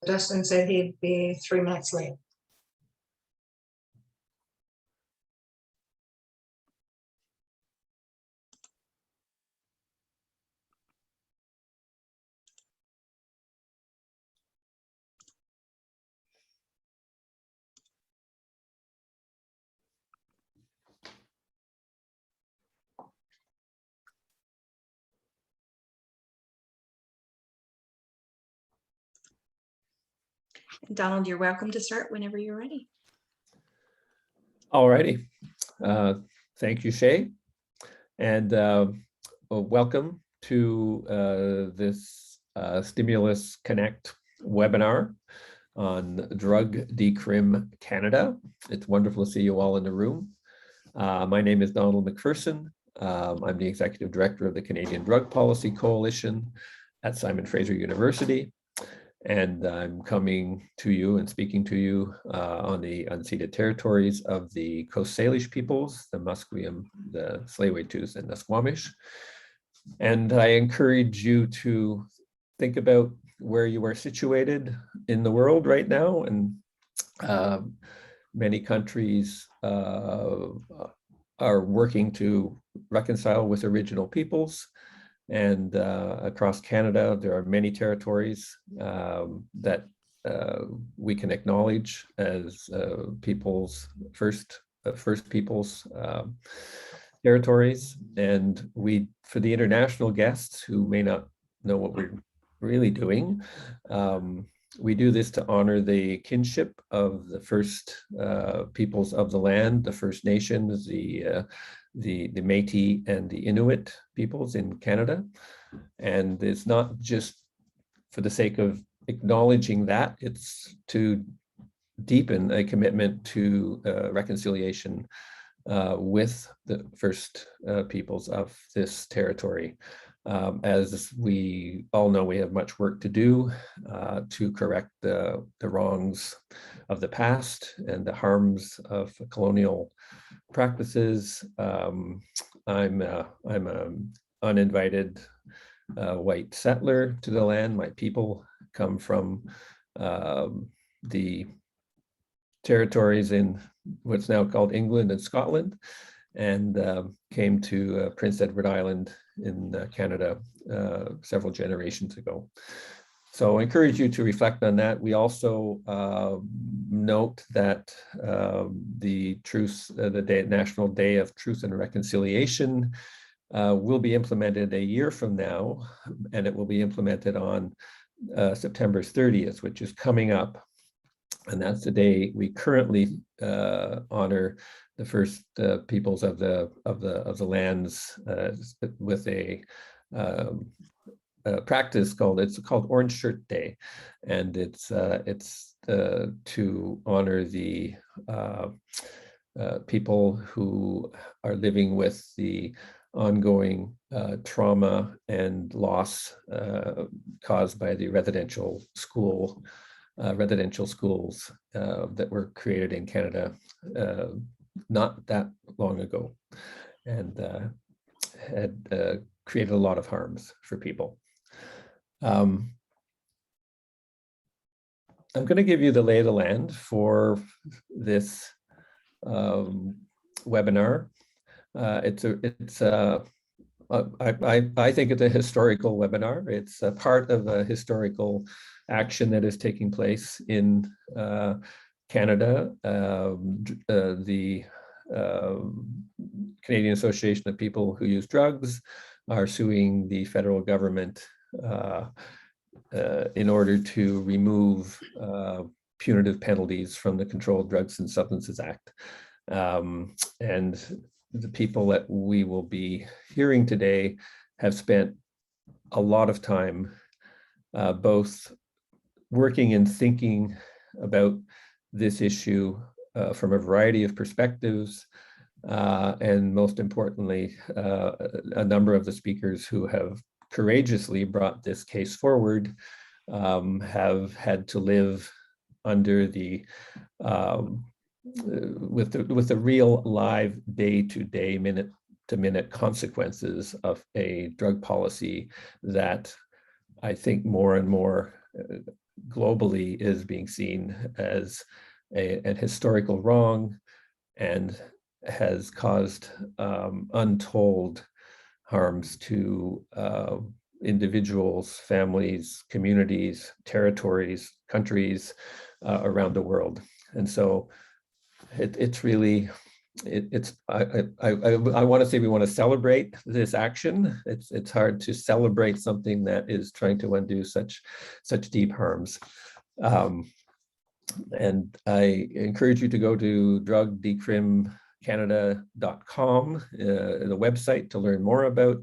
Dustin said he'd be 3 minutes late. Donald, you're welcome to start whenever you're ready. All righty. Thank you, Shay. And welcome to this Stimulus Connect webinar on Drug Decrim Canada. It's wonderful to see you all in the room. My name is Donald McPherson. I'm the Executive Director of the Canadian Drug Policy Coalition at Simon Fraser University. And I'm coming to you and speaking to you on the unceded territories of the Coast Salish peoples, the Musqueam, the Tsleil-Waututh, and the Squamish. And I encourage you to think about where you are situated in the world right now. And many countries are working to reconcile with original peoples. And across Canada, there are many territories that we can acknowledge as people's first peoples territories. And for the international guests who may not know what we're really doing, we do this to honor the kinship of the first peoples of the land, the First Nations, the Métis and the Inuit peoples in Canada. And it's not just for the sake of acknowledging that, it's to deepen a commitment to reconciliation with the first peoples of this territory. As we all know, we have much work to do to correct the wrongs of the past and the harms of colonial practices. I'm an uninvited white settler to the land. My people come from the territories in what's now called England and Scotland, and came to Prince Edward Island in Canada several generations ago. So I encourage you to reflect on that. We also note that the National Day of Truth and Reconciliation will be implemented a year from now, and it will be implemented on September 30th, which is coming up. And that's the day we currently honor the first peoples of the lands with a practice called Orange Shirt Day, and it's to honor the people who are living with the ongoing trauma and loss caused by the residential schools that were created in Canada not that long ago, and had created a lot of harms for people. I'm going to give you the lay of the land for this webinar. I think it's a historical webinar. It's a part of a historical action that is taking place in Canada. The Canadian Association of People Who Use Drugs are suing the federal government in order to remove punitive penalties from the Controlled Drugs and Substances Act. And the people that we will be hearing today have spent a lot of time both working and thinking about this issue from a variety of perspectives, and most importantly, a number of the speakers who have courageously brought this case forward have had to live under the with the real live day-to-day, minute-to-minute consequences of a drug policy that I think more and more globally is being seen as an historical wrong and has caused untold harms to individuals, families, communities, territories, countries around the world. And so it's really, I want to say we want to celebrate this action. It's hard to celebrate something that is trying to undo such deep harms. And I encourage you to go to drugdecrimcanada.com, the website, to learn more about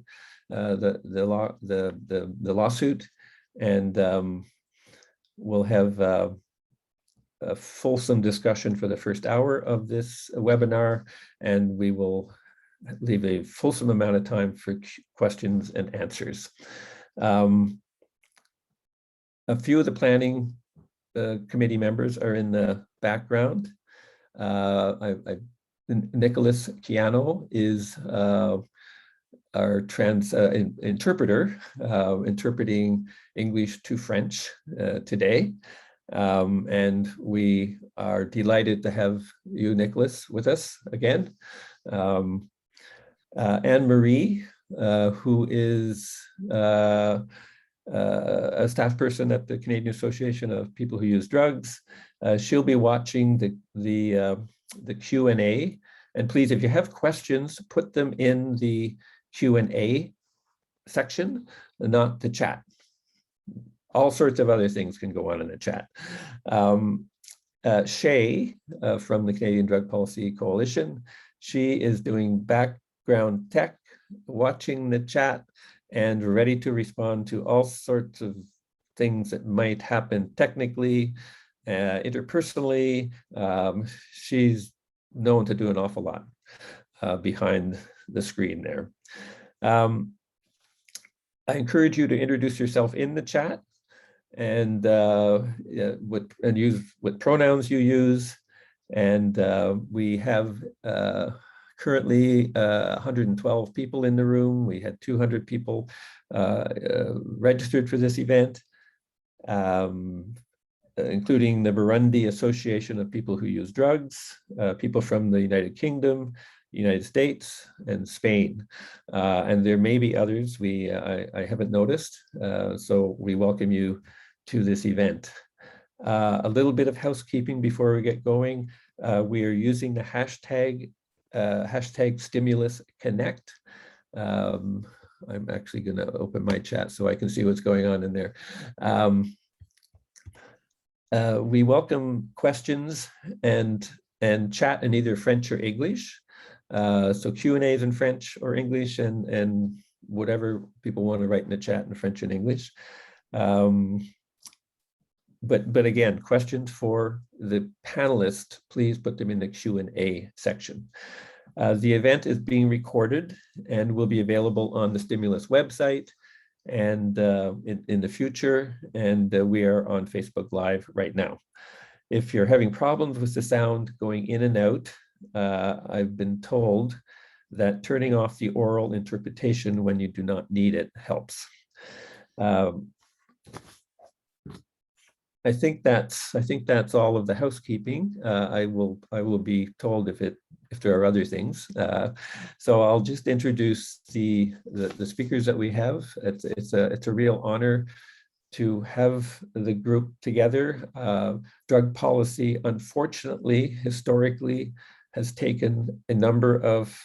the lawsuit, and we'll have a fulsome discussion for the first hour of this webinar, and we will leave a fulsome amount of time for questions and answers. A few of the planning committee members are in the background. Nicholas Chiano is our interpreter, interpreting English to French today. And we are delighted to have you, Nicholas, with us again. Anne-Marie, who is a staff person at the Canadian Association of People Who Use Drugs. She'll be watching the Q&A. And please, if you have questions, put them in the Q&A section, not the chat. All sorts of other things can go on in the chat. Shay from the Canadian Drug Policy Coalition, she is doing background tech, watching the chat, and ready to respond to all sorts of things that might happen technically, interpersonally. She's known to do an awful lot behind the screen there. I encourage you to introduce yourself in the chat and use what pronouns you use. And we have currently 112 people in the room. We had 200 people registered for this event, including the Burundi Association of People Who Use Drugs, people from the United Kingdom, United States, and Spain. And there may be others I haven't noticed. So we welcome you to this event. A little bit of housekeeping before we get going. We are using the hashtag Stimulus Connect. I'm actually going to open my chat so I can see what's going on in there. We welcome questions and chat in either French or English. So Q&As in French or English, and whatever people want to write in the chat in French and English. But again, questions for the panelists, please put them in the Q&A section. The event is being recorded and will be available on the Stimulus website and in the future, and we are on Facebook Live right now. If you're having problems with the sound going in and out, I've been told that turning off the oral interpretation when you do not need it helps. I think that's all of the housekeeping. I will be told if there are other things. So I'll just introduce the speakers that we have. It's a real honor to have the group together. Drug policy, unfortunately, historically, has taken a number of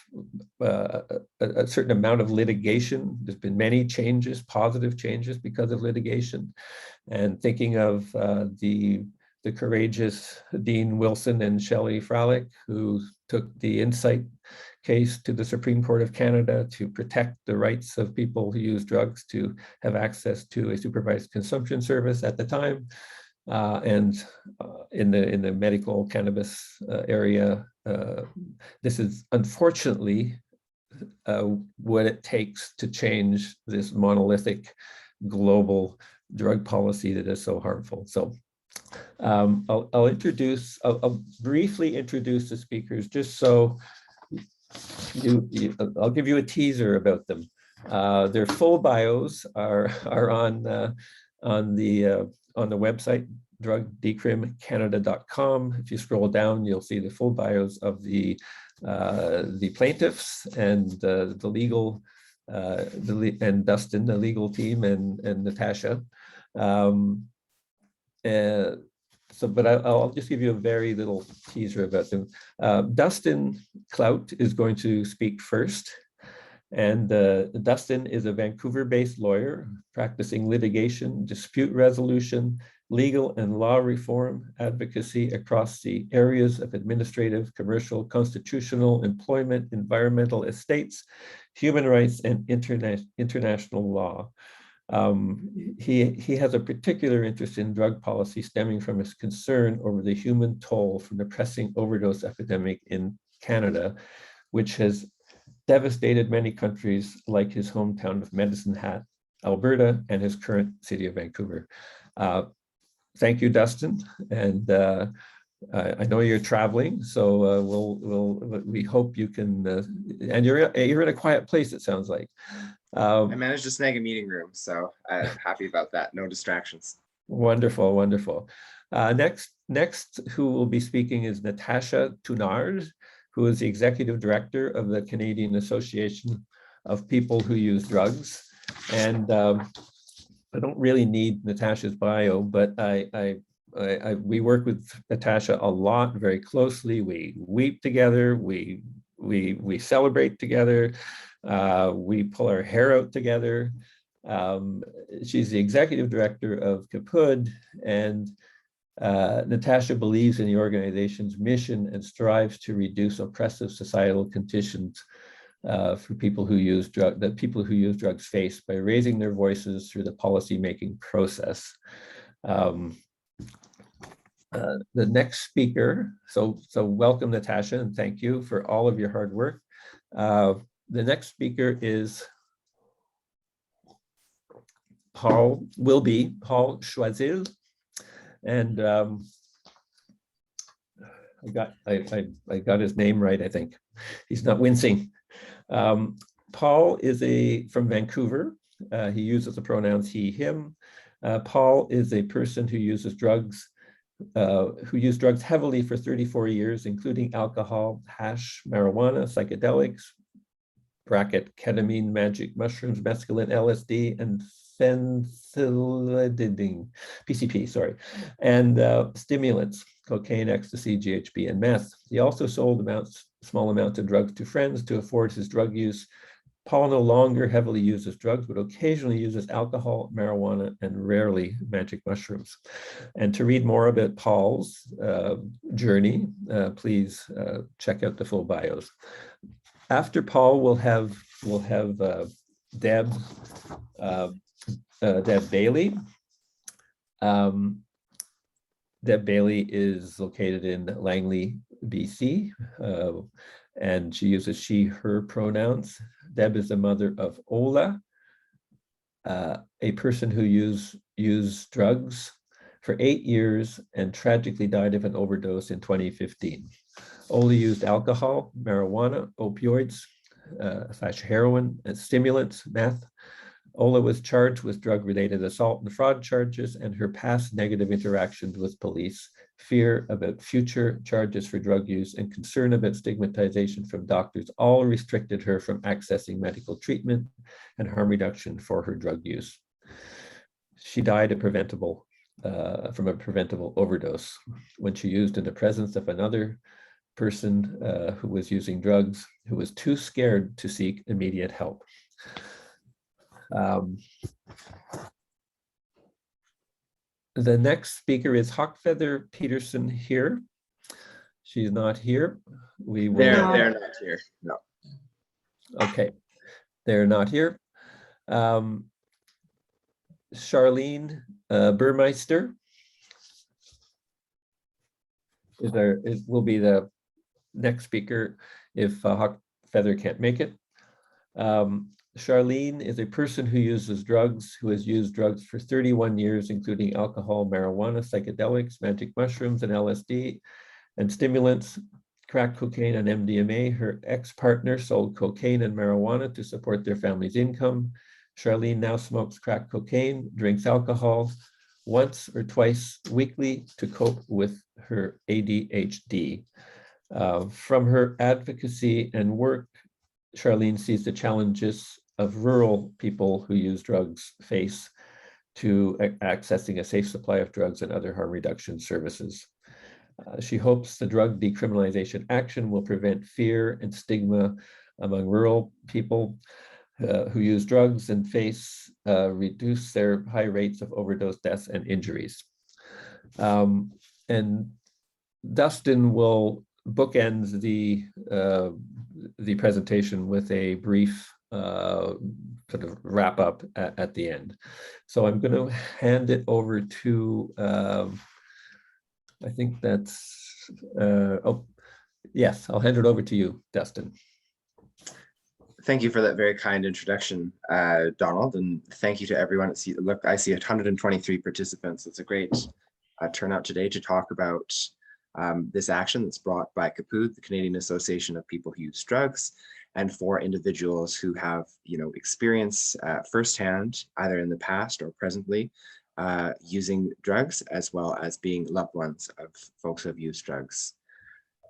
a certain amount of litigation. There's been many changes, positive changes because of litigation. And thinking of the courageous Dean Wilson and Shelley Fralick, who took the Insight case to the Supreme Court of Canada to protect the rights of people who use drugs to have access to a supervised consumption service at the time. And in the medical cannabis area, this is unfortunately what it takes to change this monolithic global drug policy that is so harmful. So I'll briefly introduce the speakers, just so I'll give you a teaser about them. Their full bios are on the on the website, drugdecrimcanada.com. If you scroll down, you'll see the full bios of the plaintiffs and the legal, and Dustin, the legal team, and Natasha. But I'll just give you a very little teaser about them. Dustin Clout is going to speak first. And Dustin is a Vancouver-based lawyer practicing litigation, dispute resolution, legal and law reform advocacy across the areas of administrative, commercial, constitutional, employment, environmental, estates, human rights, and international law. He has a particular interest in drug policy stemming from his concern over the human toll from the pressing overdose epidemic in Canada, which has devastated many countries like his hometown of Medicine Hat, Alberta, and his current city of Vancouver. Thank you, Dustin. And I know you're traveling, so we hope you can, and you're in a quiet place, it sounds like. I managed to snag a meeting room, so I'm happy about that. No distractions. Wonderful, wonderful. Next, who will be speaking is Natasha Tounard, who is the Executive Director of the Canadian Association of People Who Use Drugs. And I don't really need Natasha's bio, but we work with Natasha a lot, very closely. We weep together, we celebrate together, we pull our hair out together. She's the Executive Director of CAPUD, and Natasha believes in the organization's mission and strives to reduce oppressive societal conditions for people who use drugs face by raising their voices through the policy-making process. The next speaker, so welcome, Natasha, and thank you for all of your hard work. The next speaker is Paul Choisil. And I got his name right, I think. He's not wincing. Paul is from Vancouver. He uses the pronouns he, him. Paul is a person who uses drugs, used drugs heavily for 34 years, including alcohol, hash, marijuana, psychedelics, ketamine, magic mushrooms, mescaline, LSD, and phencyclidine, PCP, sorry, and stimulants, cocaine, ecstasy, GHB, and meth. He also sold small amounts of drugs to friends to afford his drug use. Paul no longer heavily uses drugs, but occasionally uses alcohol, marijuana, and rarely magic mushrooms. And to read more about Paul's journey, please check out the full bios. After Paul, we'll have Deb Bailey. Deb Bailey is located in Langley, BC, and she uses she, her pronouns. Deb is the mother of Ola, a person who used drugs for 8 years and tragically died of an overdose in 2015. Ola used alcohol, marijuana, opioids, /heroin, and stimulants, meth. Ola was charged with drug-related assault and fraud charges, and her past negative interactions with police, fear about future charges for drug use, and concern about stigmatization from doctors all restricted her from accessing medical treatment and harm reduction for her drug use. She died from a preventable overdose when she used in the presence of another person who was using drugs, who was too scared to seek immediate help. The next speaker is Hawkfeather Peterson here. She's not here. They're not here. No. Okay, they're not here. Charlene Burmeister will be the next speaker if Hawkfeather can't make it. Charlene is a person who uses drugs, who has used drugs for 31 years, including alcohol, marijuana, psychedelics, magic mushrooms, and LSD, and stimulants, crack cocaine, and MDMA. Her ex-partner sold cocaine and marijuana to support their family's income. Charlene now smokes crack cocaine, drinks alcohol, once or twice weekly to cope with her ADHD. From her advocacy and work, Charlene sees the challenges of rural people who use drugs face to accessing a safe supply of drugs and other harm reduction services. She hopes the drug decriminalization action will prevent fear and stigma among rural people who use drugs and reduce their high rates of overdose deaths and injuries. And Dustin will bookend the presentation with a brief sort of wrap up at the end. So I'm going to hand it over to, I think that's, oh, yes, I'll hand it over to you, Dustin. Thank you for that very kind introduction, Donald, and thank you to everyone. Look, I see 123 participants. It's a great turnout today to talk about this action that's brought by CAPUD, the Canadian Association of People Who Use Drugs, and for individuals who have, experience firsthand, either in the past or presently, using drugs, as well as being loved ones of folks who have used drugs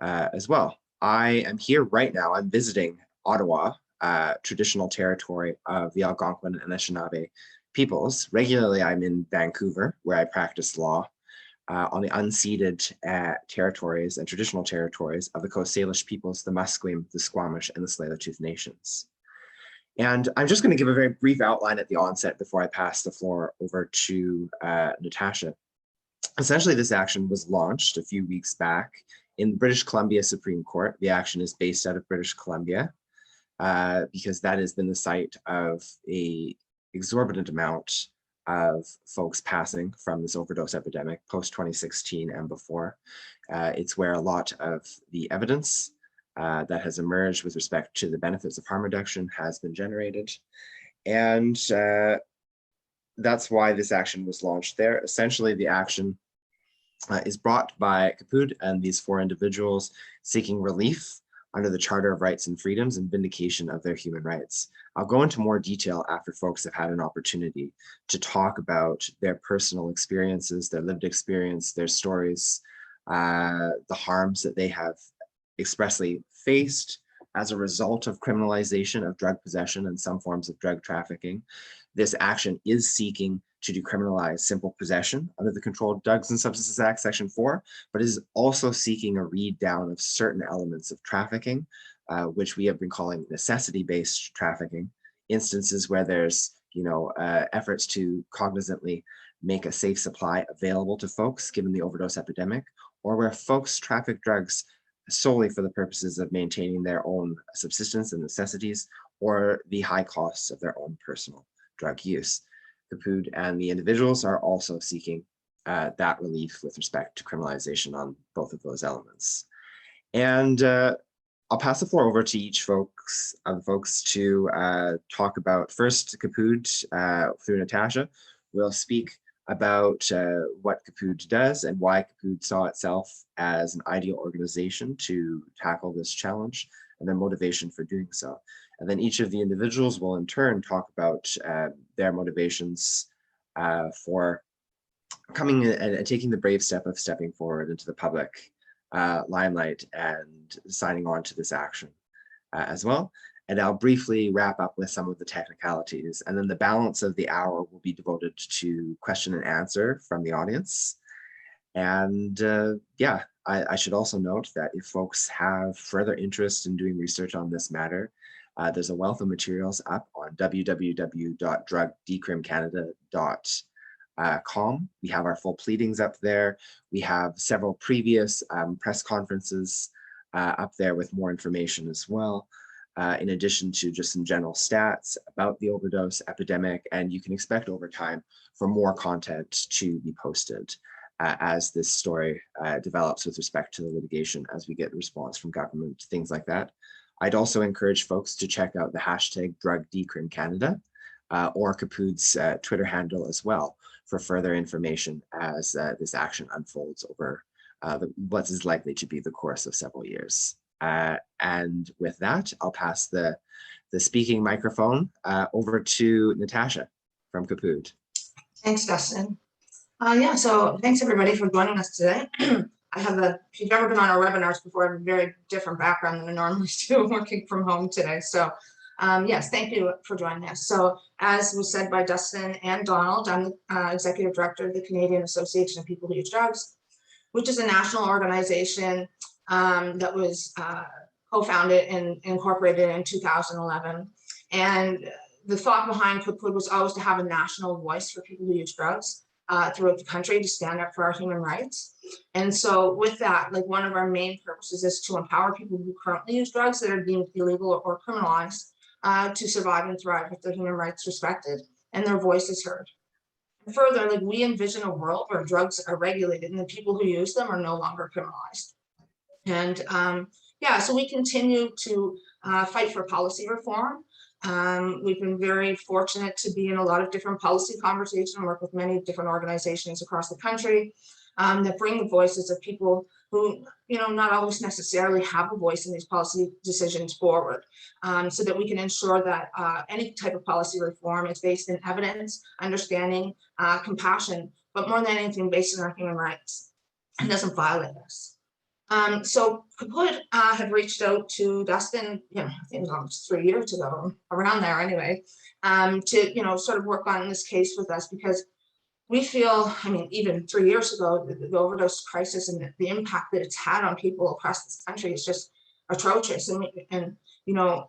as well. I am here right now. I'm visiting Ottawa, traditional territory of the Algonquin and Anishinaabe peoples. Regularly, I'm in Vancouver, where I practice law on the unceded territories and traditional territories of the Coast Salish peoples, the Musqueam, the Squamish, and the Tsleil-Waututh nations. And I'm just going to give a very brief outline at the onset before I pass the floor over to Natasha. Essentially, this action was launched a few weeks back in British Columbia Supreme Court. The action is based out of British Columbia because that has been the site of an exorbitant amount of folks passing from this overdose epidemic post 2016 and before. It's where a lot of the evidence that has emerged with respect to the benefits of harm reduction has been generated. And that's why this action was launched there. Essentially, the action is brought by CAPUD and these 4 individuals seeking relief under the Charter of Rights and Freedoms and vindication of their human rights. I'll go into more detail after folks have had an opportunity to talk about their personal experiences, their lived experience, their stories, the harms that they have expressly faced as a result of criminalization of drug possession and some forms of drug trafficking. This action is seeking to decriminalize simple possession under the Controlled Drugs and Substances Act, Section 4, but is also seeking a read down of certain elements of trafficking, which we have been calling necessity-based trafficking, instances where there's, efforts to cognizantly make a safe supply available to folks given the overdose epidemic, or where folks traffic drugs solely for the purposes of maintaining their own subsistence and necessities, or the high costs of their own personal drug use. CAPUD and the individuals are also seeking that relief with respect to criminalization on both of those elements. And I'll pass the floor over to each folks to talk about. First, CAPUD through Natasha will speak about what CAPUD does and why CAPUD saw itself as an ideal organization to tackle this challenge and their motivation for doing so. And then each of the individuals will in turn talk about their motivations for coming and taking the brave step of stepping forward into the public limelight and signing on to this action as well. And I'll briefly wrap up with some of the technicalities, and then the balance of the hour will be devoted to question and answer from the audience. And yeah, I should also note that if folks have further interest in doing research on this matter, there's a wealth of materials up on www.drugdecrimcanada.com. We have our full pleadings up there. We have several previous press conferences up there with more information as well, in addition to just some general stats about the overdose epidemic. And you can expect over time for more content to be posted as this story develops with respect to the litigation, as we get response from government, things like that. I'd also encourage folks to check out the hashtag DrugDecrimCanada or CAPUD's Twitter handle as well for further information as this action unfolds over what is likely to be the course of several years. And with that, I'll pass the speaking microphone over to Natasha from CAPUD. Thanks, Dustin. Yeah, so thanks everybody for joining us today. If you've ever been on our webinars before, I have a very different background than I normally do working from home today. So yes, thank you for joining us. So as was said by Dustin and Donald, I'm the Executive Director of the Canadian Association of People Who Use Drugs, which is a national organization that was co-founded and incorporated in 2011. And the thought behind CAPUD was always to have a national voice for people who use drugs throughout the country to stand up for our human rights. And so with that, like one of our main purposes is to empower people who currently use drugs that are deemed illegal or criminalized to survive and thrive with their human rights respected and their voices heard. Further, like we envision a world where drugs are regulated and the people who use them are no longer criminalized. And yeah, so we continue to fight for policy reform. We've been very fortunate to be in a lot of different policy conversations and work with many different organizations across the country that bring the voices of people who, not always necessarily have a voice in these policy decisions forward, so that we can ensure that any type of policy reform is based in evidence, understanding, compassion, but more than anything based on our human rights and doesn't violate us. So CAPUD had reached out to Dustin, I think it was almost 3 years ago, around there anyway, to, sort of work on this case with us because we feel, even 3 years ago, the overdose crisis and the impact that it's had on people across this country is just atrocious. And to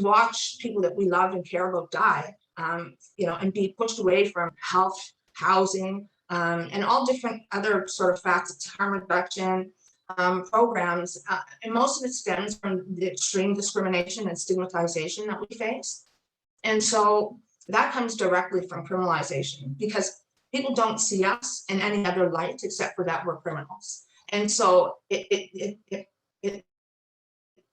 watch people that we love and care about die, and be pushed away from health, housing, and all different other sort of facets, harm reduction programs, and most of it stems from the extreme discrimination and stigmatization that we face. And so that comes directly from criminalization because people don't see us in any other light except for that we're criminals. And so it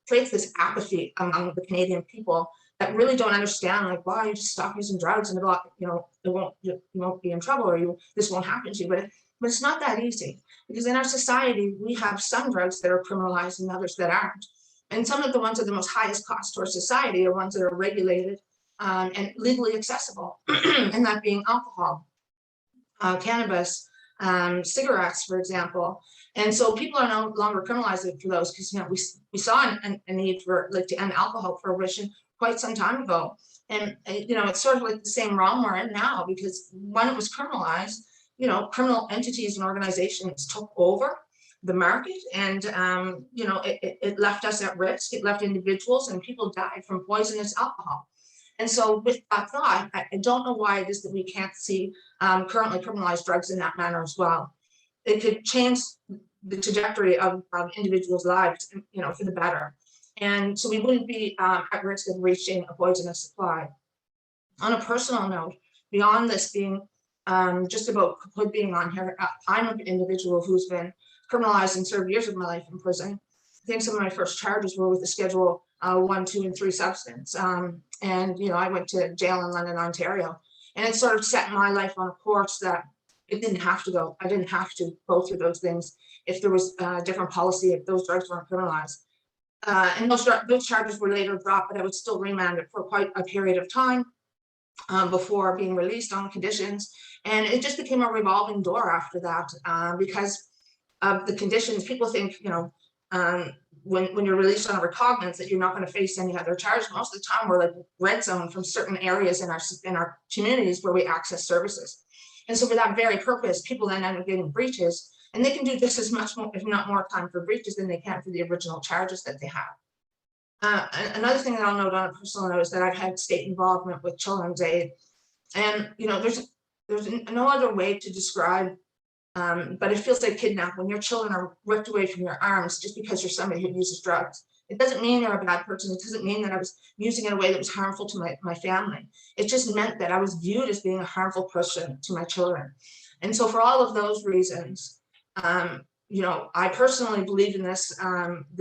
creates this apathy among the Canadian people that really don't understand, like, why you just stop using drugs and you won't be in trouble, or this won't happen to you. But it's not that easy, because in our society we have some drugs that are criminalized and others that aren't. And some of the ones that are the most highest cost to our society are ones that are regulated and legally accessible, and that being alcohol, cannabis, cigarettes, for example. And so people are no longer criminalized for those because we saw a need for to end alcohol prohibition quite some time ago. And it's sort of like the same realm we're in now, because when it was criminalized, criminal entities and organizations took over the market, and it left us at risk. It left individuals and people died from poisonous alcohol. And so with that thought, I don't know why it is that we can't see currently criminalized drugs in that manner as well. It could change the trajectory of individuals' lives, for the better. And so we wouldn't be at risk of reaching a poisonous supply. On a personal note, beyond this being just about CAPUD being on here, I'm an individual who's been criminalized and served years of my life in prison. I think some of my first charges were with the Schedule 1, 2, and 3 substance. And I went to jail in London, Ontario, and it sort of set my life on a course that it didn't have to go. I didn't have to go through those things if there was a different policy, if those drugs weren't criminalized. And those charges were later dropped, but I was still remanded for quite a period of time before being released on conditions. And it just became a revolving door after that because of the conditions. People think, when you're released on a recognizance that you're not going to face any other charge. Most of the time we're like red zone from certain areas in our communities where we access services. And so for that very purpose, people then end up getting breaches, and they can do just as much, if not more time for breaches than they can for the original charges that they have. Another thing that I'll note on a personal note is that I've had state involvement with children's aid, and there's no other way to describe, but it feels like kidnapping. When your children are ripped away from your arms just because you're somebody who uses drugs. It doesn't mean you're a bad person. It doesn't mean that I was using it in a way that was harmful to my family. It just meant that I was viewed as being a harmful person to my children. And so for all of those reasons, I personally believe in this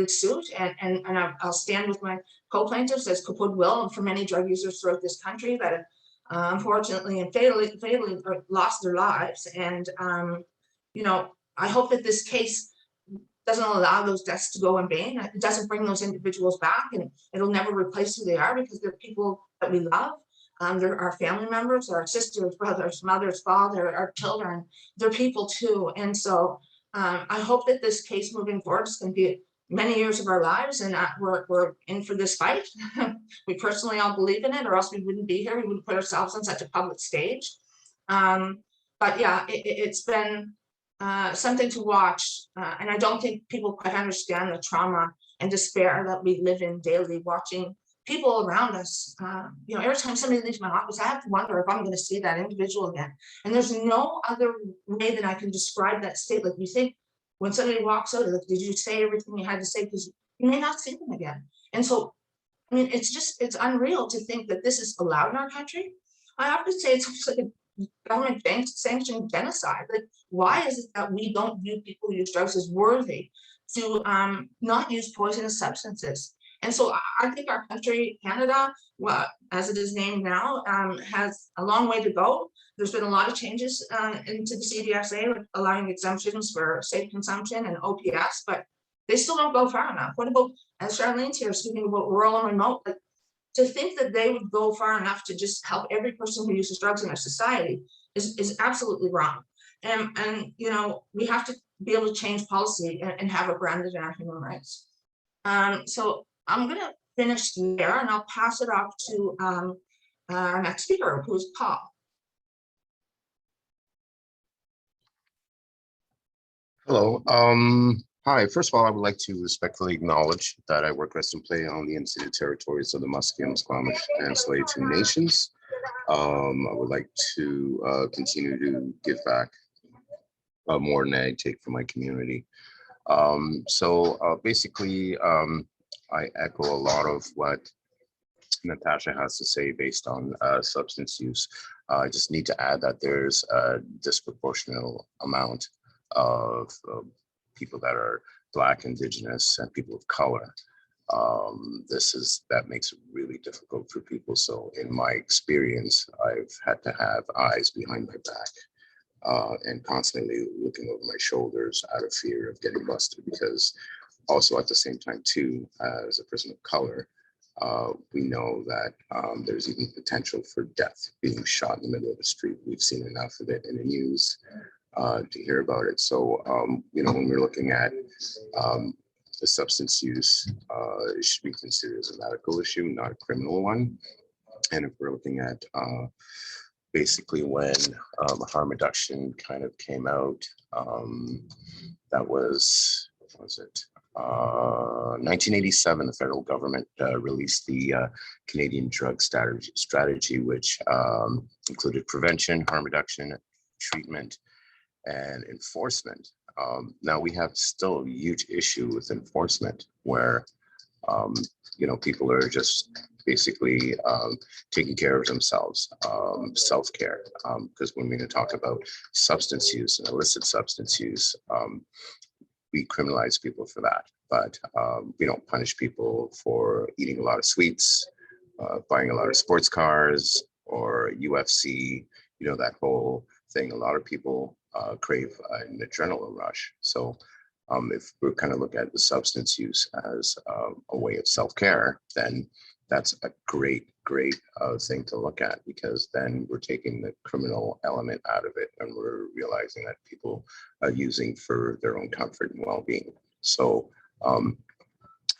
suit, and I'll stand with my co-plaintiffs, as CAPUD will, and for many drug users throughout this country that have unfortunately and fatally lost their lives. And I hope that this case doesn't allow those deaths to go in vain. It doesn't bring those individuals back, and it'll never replace who they are, because they're people that we love. They're our family members, our sisters, brothers, mothers, father, our children, they're people too. And so I hope that this case moving forward is going to be many years of our lives, and we're in for this fight. We personally all believe in it, or else we wouldn't be here. We wouldn't put ourselves on such a public stage. But yeah, it's been something to watch. And I don't think people quite understand the trauma and despair that we live in daily, watching people around us. Every time somebody leaves my office, I have to wonder if I'm going to see that individual again. And there's no other way that I can describe that state. Like, you think when somebody walks out, like, did you say everything you had to say? Because you may not see them again. And so, I mean, it's unreal to think that this is allowed in our country. I have to say, it's almost like a government sanctioned genocide. Like, why is it that we don't view people who use drugs as worthy to not use poisonous substances? And so I think our country, Canada, well, as it is named now, has a long way to go. There's been a lot of changes into the CDSA, with allowing exemptions for safe consumption and OPS, but they still don't go far enough. What about, as Charlene's here speaking about rural and remote, like, to think that they would go far enough to just help every person who uses drugs in our society is absolutely wrong. And we have to be able to change policy and have it grounded in our human rights. So I'm going to finish there, and I'll pass it off to our next speaker, who's Paul. Hello. Hi. First of all, I would like to respectfully acknowledge that I work, rest, and play on the unceded territories of the Musqueam, Squamish, and Tsleil-Waututh Nations. I would like to continue to give back more than I take from my community. Basically, I echo a lot of what Natasha has to say based on substance use. I just need to add that there's a disproportionate amount of people that are Black, Indigenous, and people of color. That makes it really difficult for people. So in my experience, I've had to have eyes behind my back and constantly looking over my shoulders out of fear of getting busted, because also at the same time too, as a person of color, we know that there's even potential for death, being shot in the middle of the street. We've seen enough of it in the news to hear about it. So, when we're looking at the substance use, it should be considered as a medical issue, not a criminal one. And if we're looking at basically when harm reduction kind of came out, that was, what was it? 1987, the federal government released the Canadian drug strategy, which included prevention, harm reduction, treatment, and enforcement. Now we have still a huge issue with enforcement, where people are just basically taking care of themselves, self-care. Because when we're going to talk about substance use and illicit substance use, we criminalize people for that, but we don't punish people for eating a lot of sweets, buying a lot of sports cars, or UFC, that whole thing. A lot of people crave an adrenaline rush. So if we're kind of look at the substance use as a way of self-care, then that's a great thing to look at, because then we're taking the criminal element out of it, and we're realizing that people are using for their own comfort and well-being. So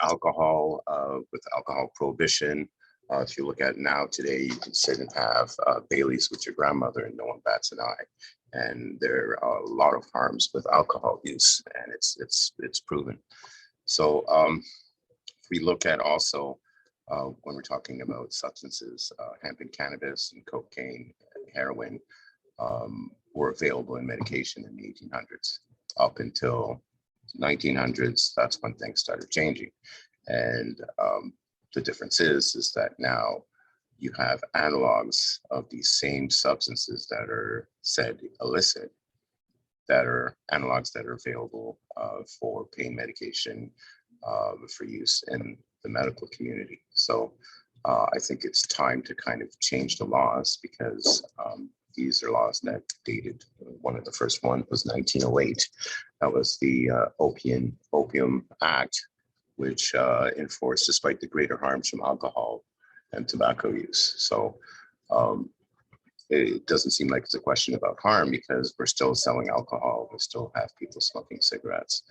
alcohol, with alcohol prohibition, if you look at now today, you can sit and have Baileys with your grandmother and no one bats an eye. And there are a lot of harms with alcohol use, and it's proven. So if we look at also, when we're talking about substances, hemp and cannabis and cocaine and heroin were available in medication in the 1800s. Up until 1900s, that's when things started changing. And the difference is that now you have analogs of these same substances that are said illicit, that are analogs that are available for pain medication, for use in the medical community. So I think it's time to kind of change the laws, because these are laws that dated. One of the first ones was 1908. That was the Opium Act, which enforced, despite the greater harms from alcohol and tobacco use. So it doesn't seem like it's a question about harm because we're still selling alcohol. We still have people smoking cigarettes.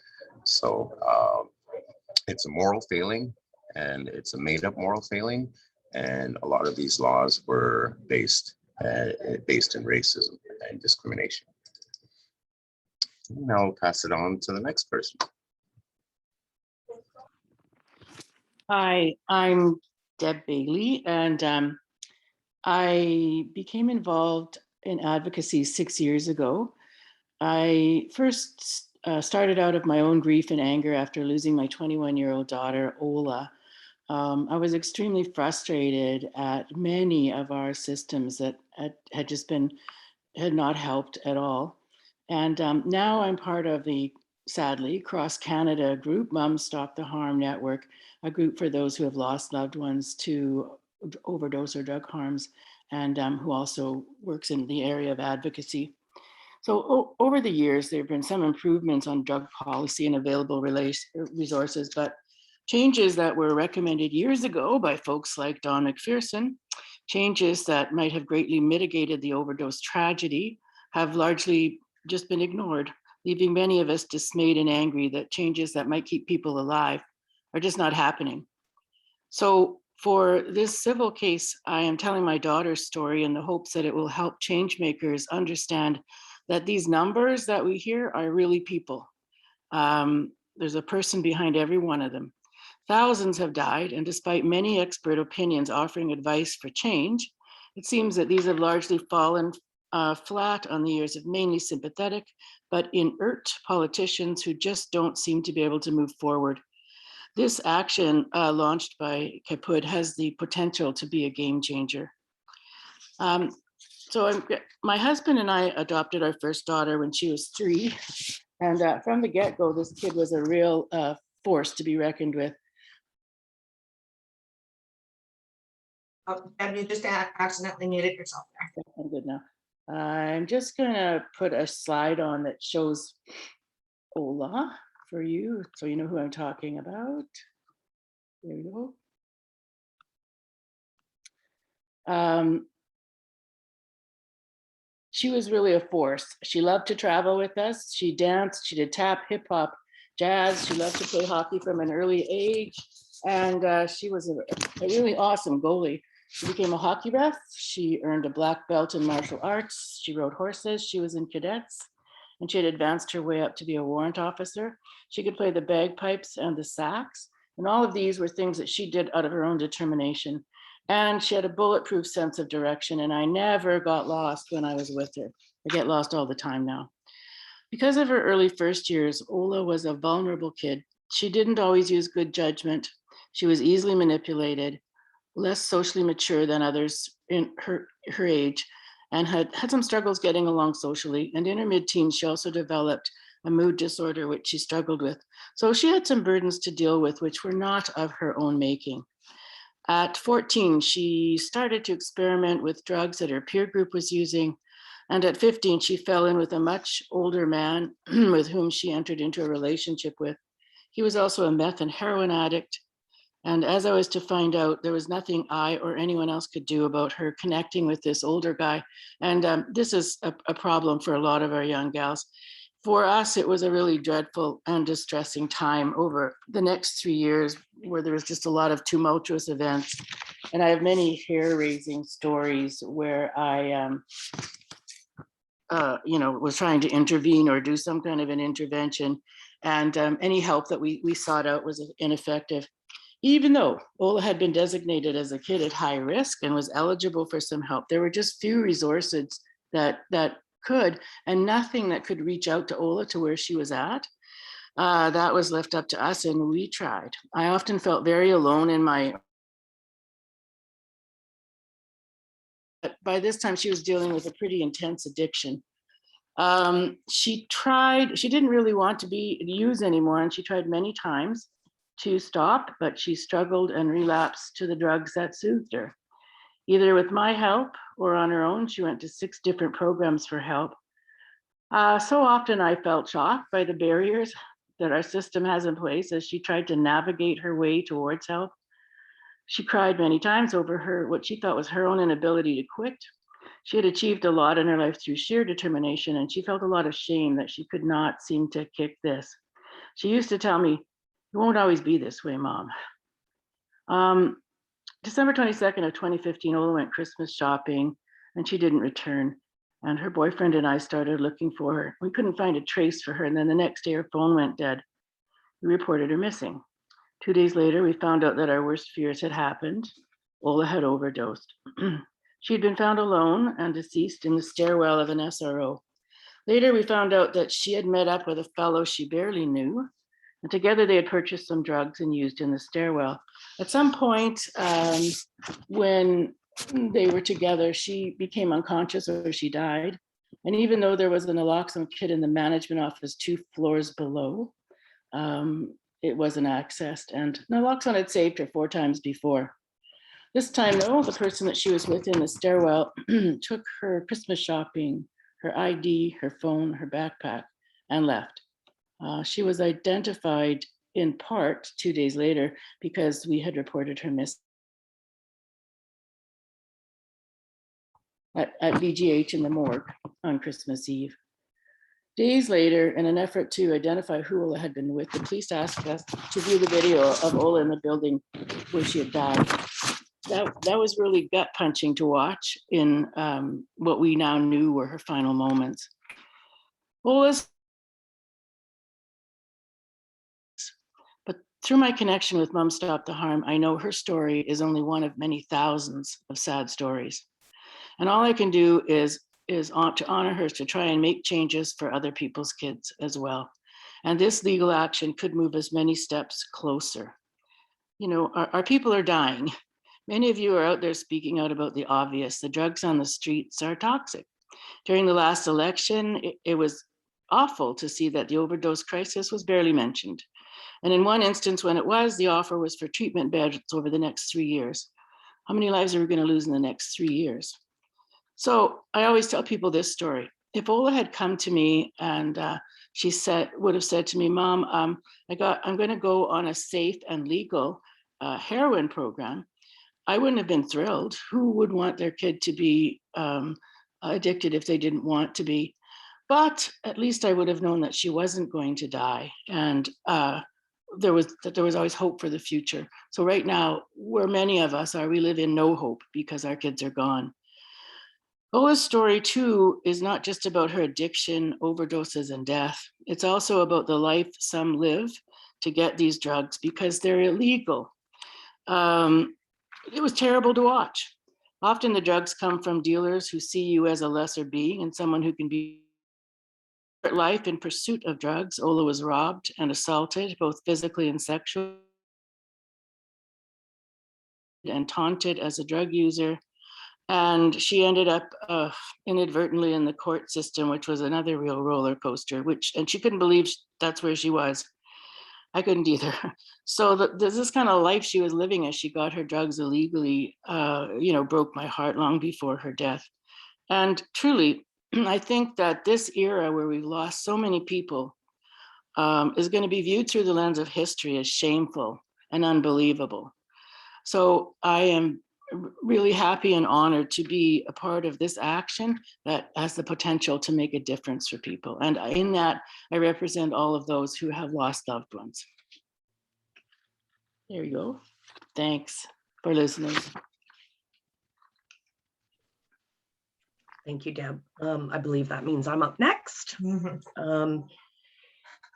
So it's a moral failing, and it's a made up moral failing. And a lot of these laws were based in racism and discrimination. Now I'll pass it on to the next person. Hi, I'm Deb Bailey, and I became involved in advocacy 6 years ago. I first started out of my own grief and anger after losing my 21-year-old daughter, Ola. I was extremely frustrated at many of our systems that had not helped at all. And now I'm part of the, sadly, Cross Canada group, Moms Stop the Harm Network, a group for those who have lost loved ones to overdose or drug harms, and who also works in the area of advocacy. So over the years, there have been some improvements on drug policy and available resources, but changes that were recommended years ago by folks like Don McPherson, changes that might have greatly mitigated the overdose tragedy, have largely just been ignored, leaving many of us dismayed and angry that changes that might keep people alive are just not happening. So for this civil case, I am telling my daughter's story in the hopes that it will help change makers understand that these numbers that we hear are really people. There's a person behind every one of them. Thousands have died, and despite many expert opinions offering advice for change, it seems that these have largely fallen flat on the ears of mainly sympathetic but inert politicians who just don't seem to be able to move forward. This action launched by CAPUD has the potential to be a game changer. My husband and I adopted our first daughter when she was 3. And from the get-go, this kid was a real force to be reckoned with. And you just accidentally muted yourself there. I'm good now. I'm just gonna put a slide on that shows Ola for you, so you know who I'm talking about. There you go. She was really a force. She loved to travel with us. She danced, she did tap, hip hop, jazz. She loved to play hockey from an early age. And she was a really awesome goalie. She became a hockey ref. She earned a black belt in martial arts. She rode horses. She was in cadets. And she had advanced her way up to be a warrant officer. She could play the bagpipes and the sax. And all of these were things that she did out of her own determination. And she had a bulletproof sense of direction. And I never got lost when I was with her. I get lost all the time now. Because of her early first years, Ola was a vulnerable kid. She didn't always use good judgment. She was easily manipulated, less socially mature than others in her age, and had some struggles getting along socially. And in her mid-teens, she also developed a mood disorder, which she struggled with. So she had some burdens to deal with, which were not of her own making. At 14, she started to experiment with drugs that her peer group was using. And at 15, she fell in with a much older man with whom she entered into a relationship with. He was also a meth and heroin addict. And as I was to find out, there was nothing I or anyone else could do about her connecting with this older guy. And this is a problem for a lot of our young gals. For us, it was a really dreadful and distressing time over the next 3 years where there was just a lot of tumultuous events. And I have many hair-raising stories where I was trying to intervene or do some kind of an intervention. And any help that we sought out was ineffective. Even though Ola had been designated as a kid at high risk and was eligible for some help, there were just few resources that could, and nothing that could reach out to Ola to where she was at. That was left up to us, and we tried. I often felt very alone in my. By this time, she was dealing with a pretty intense addiction. She didn't really want to use anymore, and she tried many times to stop, but she struggled and relapsed to the drugs that soothed her. Either with my help or on her own, she went to 6 different programs for help. So often I felt shocked by the barriers that our system has in place as she tried to navigate her way towards help. She cried many times over what she thought was her own inability to quit. She had achieved a lot in her life through sheer determination, and she felt a lot of shame that she could not seem to kick this. She used to tell me, "It won't always be this way, Mom." December 22nd of 2015, Ola went Christmas shopping and she didn't return. And her boyfriend and I started looking for her. We couldn't find a trace for her. And then the next day her phone went dead. We reported her missing. 2 days later, we found out that our worst fears had happened. Ola had overdosed. She had been found alone and deceased in the stairwell of an SRO. Later, we found out that she had met up with a fellow she barely knew. And together they had purchased some drugs and used in the stairwell. At some point, when they were together, she became unconscious or she died. And even though there was a naloxone kit in the management office 2 floors below, it wasn't accessed. And naloxone had saved her 4 times before. This time though, the person that she was with in the stairwell took her Christmas shopping, her ID, her phone, her backpack, and left. She was identified in part 2 days later because we had reported her missing at VGH in the morgue on Christmas Eve. Days later, in an effort to identify who Ola had been with, the police asked us to view the video of Ola in the building where she had died. That was really gut punching to watch in what we now knew were her final moments. Ola's Through my connection with Mom Stop the Harm, I know her story is only one of many thousands of sad stories. And all I can do is to honor her, to try and make changes for other people's kids as well. And this legal action could move us many steps closer. You know, our people are dying. Many of you are out there speaking out about the obvious. The drugs on the streets are toxic. During the last election, it was awful to see that the overdose crisis was barely mentioned. And in one instance, when it was, the offer was for treatment beds over the next 3 years. How many lives are we going to lose in the next 3 years? So I always tell people this story. If Ola had come to me and she would have said to me, "Mom, I'm going to go on a safe and legal heroin program," I wouldn't have been thrilled. Who would want their kid to be addicted if they didn't want to be? But at least I would have known that she wasn't going to die, and there was always hope for the future. So right now, where many of us are, we live in no hope because our kids are gone. Ola's story too is not just about her addiction, overdoses, and death. It's also about the life some live to get these drugs because they're illegal. It was terrible to watch. Often the drugs come from dealers who see you as a lesser being and someone who can be life in pursuit of drugs. Ola was robbed and assaulted, both physically and sexually, and taunted as a drug user. And she ended up inadvertently in the court system, which was another real roller coaster, and she couldn't believe that's where she was. I couldn't either. So this kind of life she was living as she got her drugs illegally, broke my heart long before her death. And truly, I think that this era where we've lost so many people is going to be viewed through the lens of history as shameful and unbelievable. So I am really happy and honored to be a part of this action that has the potential to make a difference for people. And in that, I represent all of those who have lost loved ones. There you go. Thanks for listening. Thank you, Deb. I believe that means I'm up next. Mhm.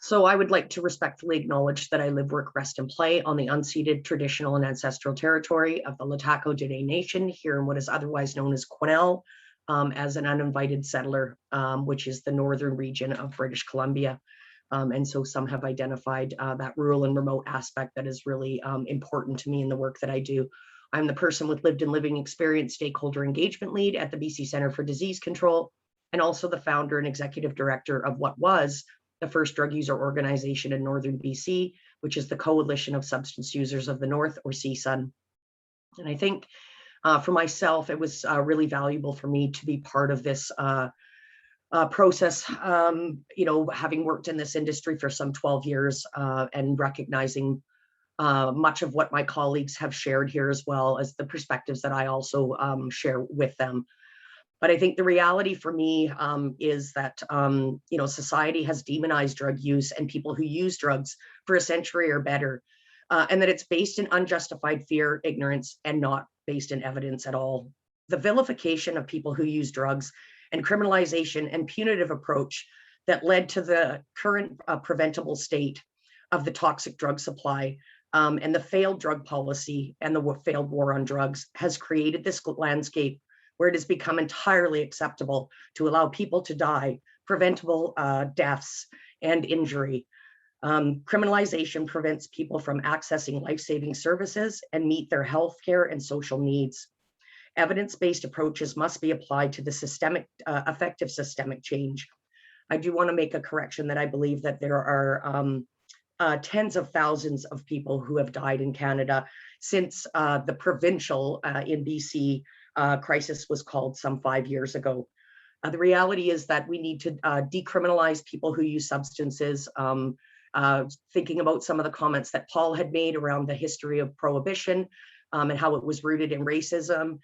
So I would like to respectfully acknowledge that I live, work, rest, and play on the unceded traditional and ancestral territory of the Latako Dene Nation here in what is otherwise known as Quesnel, as an uninvited settler, which is the northern region of British Columbia. And so some have identified that rural and remote aspect that is really important to me in the work that I do. I'm the person with lived and living experience stakeholder engagement lead at the BC Centre for Disease Control, and also the founder and executive director of what was the first drug user organization in Northern BC, which is the Coalition of Substance Users of the North, or CSUN. And I think for myself, it was really valuable for me to be part of this process, having worked in this industry for some 12 years and recognizing much of what my colleagues have shared here, as well as the perspectives that I also share with them. But I think the reality for me is that, society has demonized drug use and people who use drugs for a century or better, and that it's based in unjustified fear, ignorance, and not based in evidence at all. The vilification of people who use drugs and criminalization and punitive approach that led to the current preventable state of the toxic drug supply and the failed drug policy and the failed war on drugs has created this landscape where it has become entirely acceptable to allow people to die, preventable deaths and injury. Criminalization prevents people from accessing life-saving services and meet their healthcare and social needs. Evidence-based approaches must be applied to the systemic, effective systemic change. I do want to make a correction that I believe that there are tens of thousands of people who have died in Canada since the provincial in BC crisis was called some 5 years ago. The reality is that we need to decriminalize people who use substances. Thinking about some of the comments that Paul had made around the history of prohibition and how it was rooted in racism,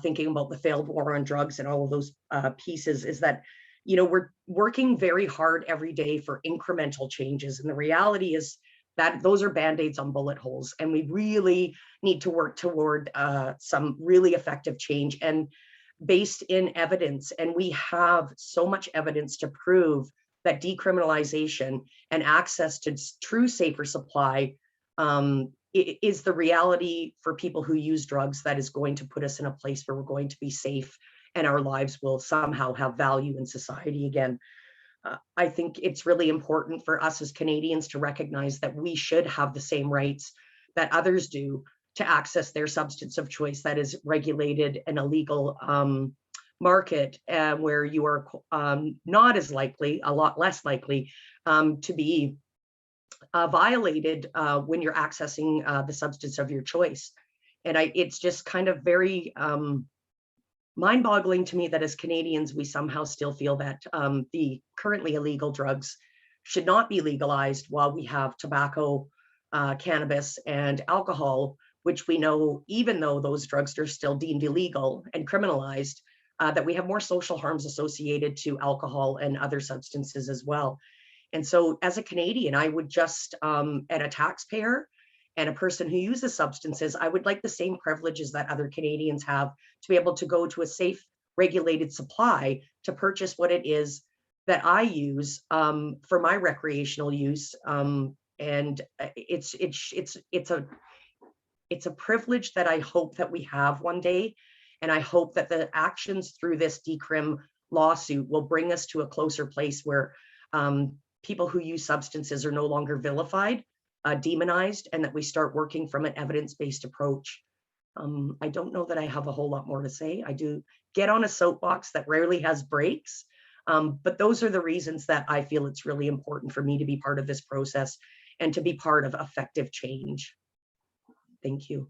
thinking about the failed war on drugs and all of those pieces, is that we're working very hard every day for incremental changes. And the reality is that those are Band-Aids on bullet holes. And we really need to work toward some really effective change and based in evidence. And we have so much evidence to prove that decriminalization and access to true safer supply is the reality for people who use drugs that is going to put us in a place where we're going to be safe and our lives will somehow have value in society again. I think it's really important for us as Canadians to recognize that we should have the same rights that others do to access their substance of choice that is regulated in a legal market, where you are not as likely, a lot less likely, to be violated when you're accessing the substance of your choice. And it's just kind of very mind-boggling to me that as Canadians, we somehow still feel that the currently illegal drugs should not be legalized while we have tobacco, cannabis, and alcohol, which we know, even though those drugs are still deemed illegal and criminalized, that we have more social harms associated to alcohol and other substances as well. And so as a Canadian, I would just, and a taxpayer and a person who uses substances, I would like the same privileges that other Canadians have to be able to go to a safe, regulated supply to purchase what it is that I use for my recreational use. And it's a privilege that I hope that we have one day. And I hope that the actions through this Decrim lawsuit will bring us to a closer place where people who use substances are no longer vilified, demonized, and that we start working from an evidence-based approach. I don't know that I have a whole lot more to say. I do get on a soapbox that rarely has breaks, but those are the reasons that I feel it's really important for me to be part of this process and to be part of effective change. Thank you.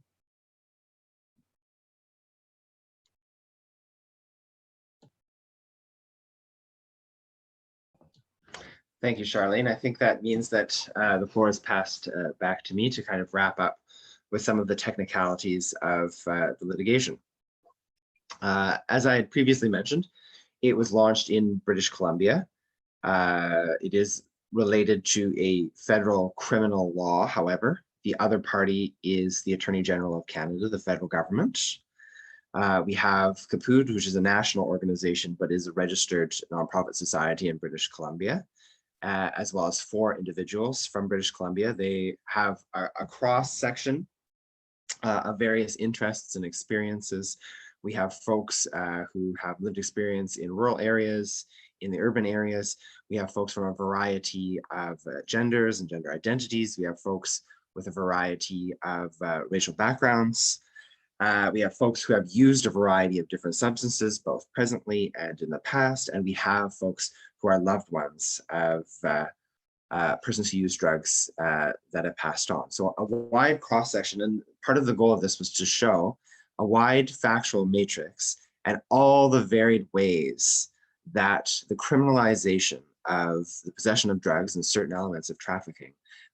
Thank you, Charlene. I think that means that the floor is passed back to me to kind of wrap up with some of the technicalities of the litigation. As I had previously mentioned, it was launched in British Columbia. It is related to a federal criminal law. However, the other party is the Attorney General of Canada, the federal government. We have CAPUD, which is a national organization, but is a registered nonprofit society in British Columbia, as well as 4 individuals from British Columbia. They have a cross-section of various interests and experiences. We have folks who have lived experience in rural areas, in the urban areas. We have folks from a variety of genders and gender identities. We have folks with a variety of racial backgrounds. We have folks who have used a variety of different substances, both presently and in the past. And we have folks who are loved ones of persons who use drugs that have passed on. So a wide cross-section, and part of the goal of this was to show a wide factual matrix and all the varied ways that the criminalization of the possession of drugs and certain elements of trafficking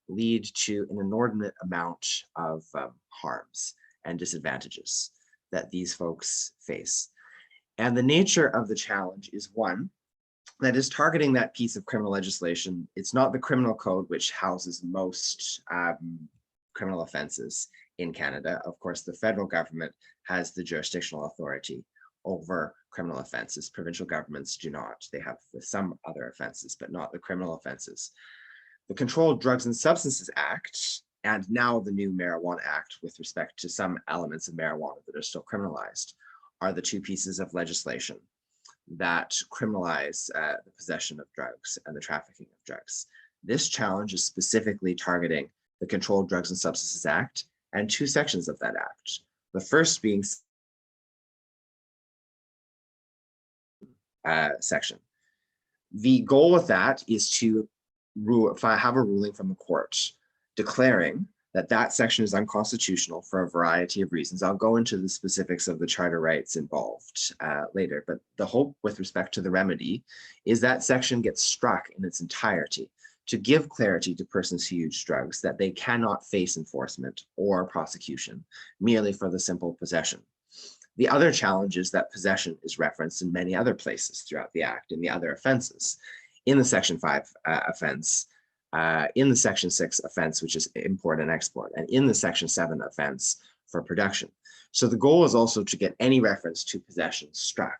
lead to an inordinate amount of harms and disadvantages that these folks face. And the nature of the challenge is one that is targeting that piece of criminal legislation. It's not the criminal code, which houses most criminal offenses in Canada. Of course, the federal government has the jurisdictional authority over criminal offenses. Provincial governments do not. They have with some other offenses, but not the criminal offenses. The Controlled Drugs and Substances Act, and now the new Marijuana Act with respect to some elements of marijuana that are still criminalized, are the two pieces of legislation that criminalize the possession of drugs and the trafficking of drugs. This challenge is specifically targeting the Controlled Drugs and Substances Act and two sections of that act. The first being section. The goal with that is to have a ruling from the court declaring that that section is unconstitutional for a variety of reasons. I'll go into the specifics of the charter rights involved later, but the hope with respect to the remedy is that section gets struck in its entirety to give clarity to persons who use drugs that they cannot face enforcement or prosecution merely for the simple possession. The other challenge is that possession is referenced in many other places throughout the Act in the other offenses. In the Section 5 offense, in the Section 6 offense, which is import and export, and in the Section 7 offense for production. So the goal is also to get any reference to possession struck.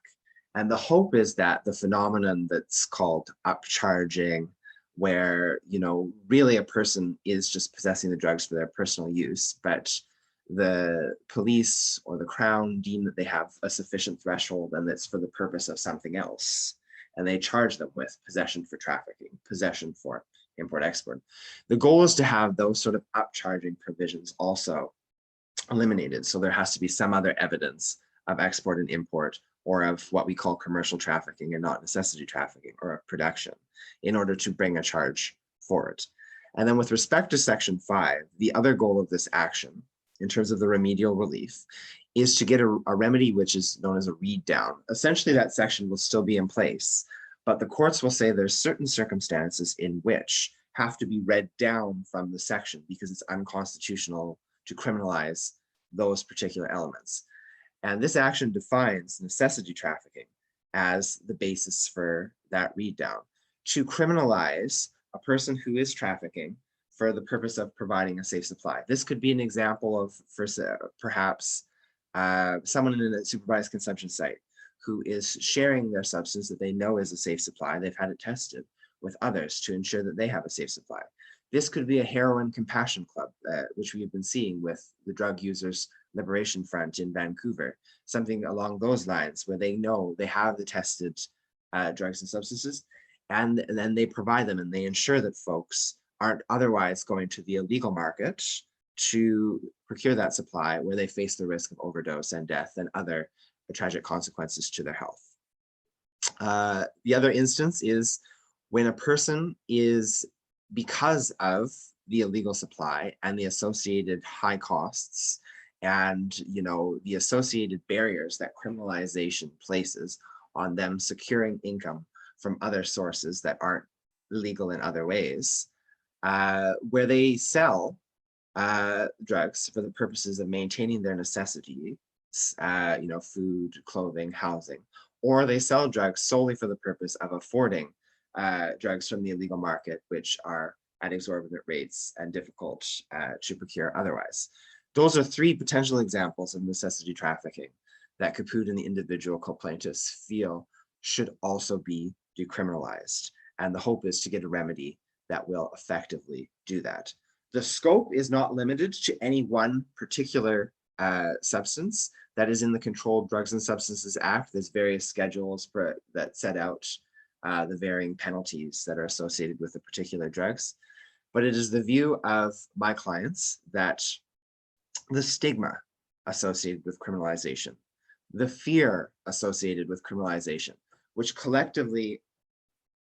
And the hope is that the phenomenon that's called upcharging, where, you know, really a person is just possessing the drugs for their personal use, but the police or the Crown deem that they have a sufficient threshold and that's for the purpose of something else. And they charge them with possession for trafficking, possession for import export. The goal is to have those sort of upcharging provisions also eliminated. So there has to be some other evidence of export and import, or of what we call commercial trafficking and not necessity trafficking, or of production, in order to bring a charge for it. And then with respect to Section 5, the other goal of this action, in terms of the remedial relief, is to get a remedy which is known as a read down. Essentially, that section will still be in place, but the courts will say there's certain circumstances in which have to be read down from the section because it's unconstitutional to criminalize those particular elements. And this action defines necessity trafficking as the basis for that read down. To criminalize a person who is trafficking for the purpose of providing a safe supply. This could be an example of, perhaps, someone in a supervised consumption site who is sharing their substance that they know is a safe supply. They've had it tested with others to ensure that they have a safe supply. This could be a heroin compassion club, which we have been seeing with the Drug Users Liberation Front in Vancouver, something along those lines where they know they have the tested drugs and substances, and then they provide them and they ensure that folks aren't otherwise going to the illegal market to procure that supply where they face the risk of overdose and death and other tragic consequences to their health. The other instance is when a person is, because of the illegal supply and the associated high costs and, you know, the associated barriers that criminalization places on them securing income from other sources that aren't legal in other ways, where they sell drugs for the purposes of maintaining their necessities, you know, food, clothing, housing, or they sell drugs solely for the purpose of affording drugs from the illegal market, which are at exorbitant rates and difficult to procure otherwise. Those are three potential examples of necessity trafficking that CAPUD and the individual co-plaintiffs feel should also be decriminalized. And the hope is to get a remedy that will effectively do that. The scope is not limited to any one particular substance that is in the Controlled Drugs and Substances Act. There's various schedules that set out the varying penalties that are associated with the particular drugs. But it is the view of my clients that the stigma associated with criminalization, the fear associated with criminalization, which collectively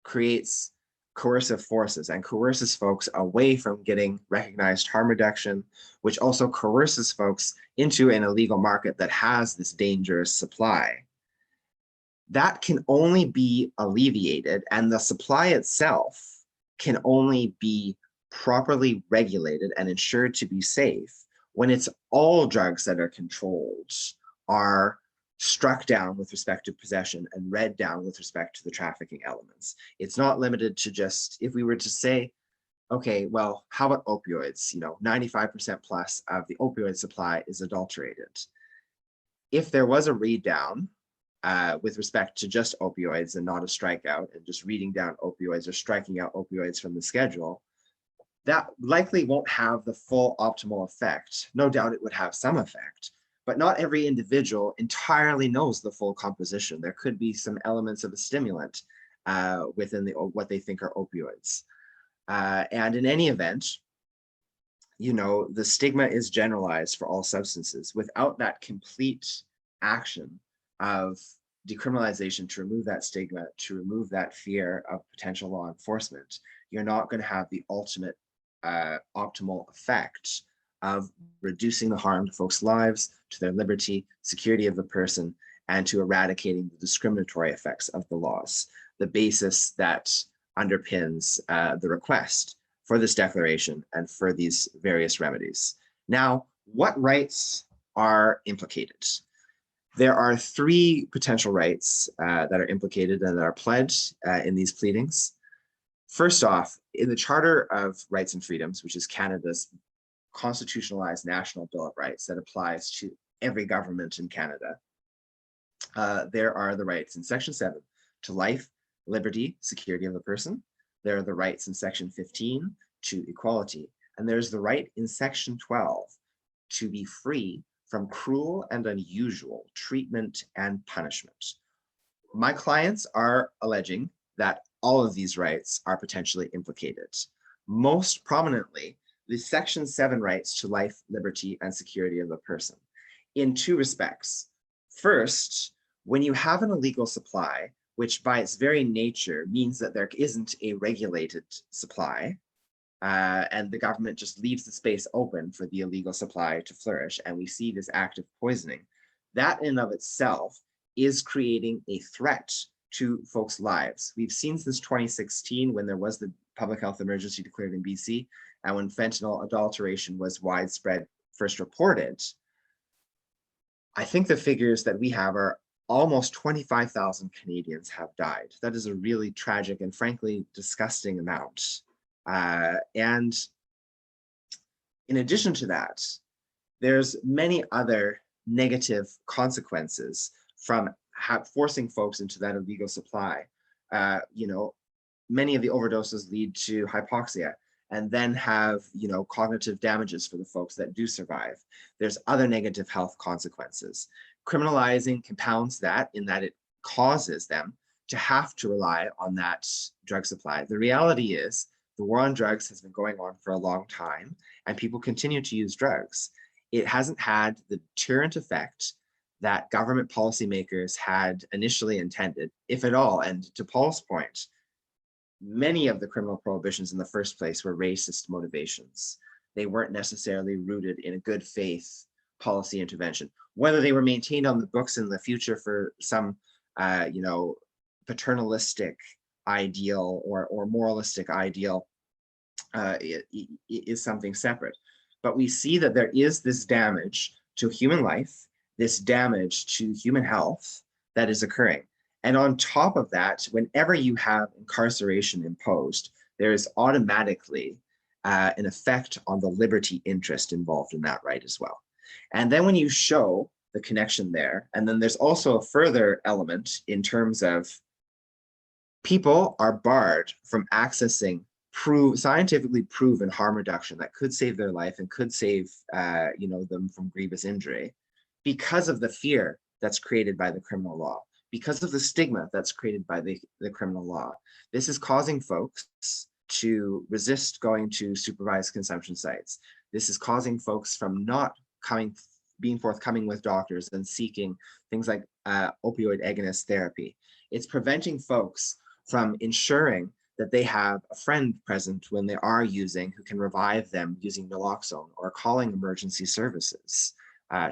creates coercive forces and coerces folks away from getting recognized harm reduction, which also coerces folks into an illegal market that has this dangerous supply. that can only be alleviated, and the supply itself can only be properly regulated and ensured to be safe when it's all drugs that are controlled are struck down with respect to possession and read down with respect to the trafficking elements. It's not limited to just, if we were to say, okay, well, how about opioids? 95% plus of the opioid supply is adulterated. If there was a read down with respect to just opioids and not a strikeout, and just reading down opioids or striking out opioids from the schedule, that likely won't have the full optimal effect. No doubt it would have some effect, but not every individual entirely knows the full composition. There could be some elements of a stimulant within what they think are opioids. And in any event, the stigma is generalized for all substances. Without that complete action of decriminalization to remove that stigma, to remove that fear of potential law enforcement, you're not going to have the ultimate optimal effect of reducing the harm to folks' lives, to their liberty, security of the person, and to eradicating the discriminatory effects of the laws, the basis that underpins the request for this declaration and for these various remedies. Now, what rights are implicated? There are 3 potential rights that are implicated and that are pledged in these pleadings. First off, in the Charter of Rights and Freedoms, which is Canada's constitutionalized national Bill of Rights that applies to every government in Canada, there are the rights in Section 7 to life, liberty, security of the person. There are the rights in Section 15 to equality. And there's the right in Section 12 to be free from cruel and unusual treatment and punishment. My clients are alleging that all of these rights are potentially implicated. Most prominently, the Section 7 rights to life, liberty, and security of the person in 2 respects. First, when you have an illegal supply, which by its very nature means that there isn't a regulated supply, and the government just leaves the space open for the illegal supply to flourish, and we see this act of poisoning, that in and of itself is creating a threat to folks' lives. We've seen since 2016, when there was the public health emergency declared in BC, and when fentanyl adulteration was widespread first reported, I think the figures that we have are almost 25,000 Canadians have died. That is a really tragic and frankly disgusting amount. And in addition to that, there's many other negative consequences from forcing folks into that illegal supply. Many of the overdoses lead to hypoxia and then have, cognitive damages for the folks that do survive. There's other negative health consequences. Criminalizing compounds that in that it causes them to have to rely on that drug supply. The reality is the war on drugs has been going on for a long time, and people continue to use drugs. It hasn't had the deterrent effect that government policymakers had initially intended, if at all. And to Paul's point, many of the criminal prohibitions in the first place were racist motivations. They weren't necessarily rooted in a good faith policy intervention. Whether they were maintained on the books in the future for some, paternalistic ideal or moralistic ideal is something separate. But we see that there is this damage to human life, this damage to human health that is occurring. And on top of that, whenever you have incarceration imposed, there is automatically an effect on the liberty interest involved in that right as well. And then when you show the connection there, and then there's also a further element in terms of people are barred from accessing scientifically proven harm reduction that could save their life and could save them from grievous injury because of the fear that's created by the criminal law, because of the stigma that's created by the criminal law. This is causing folks to resist going to supervised consumption sites. This is causing folks from not being forthcoming with doctors and seeking things like opioid agonist therapy. It's preventing folks from ensuring that they have a friend present when they are using who can revive them using naloxone, or calling emergency services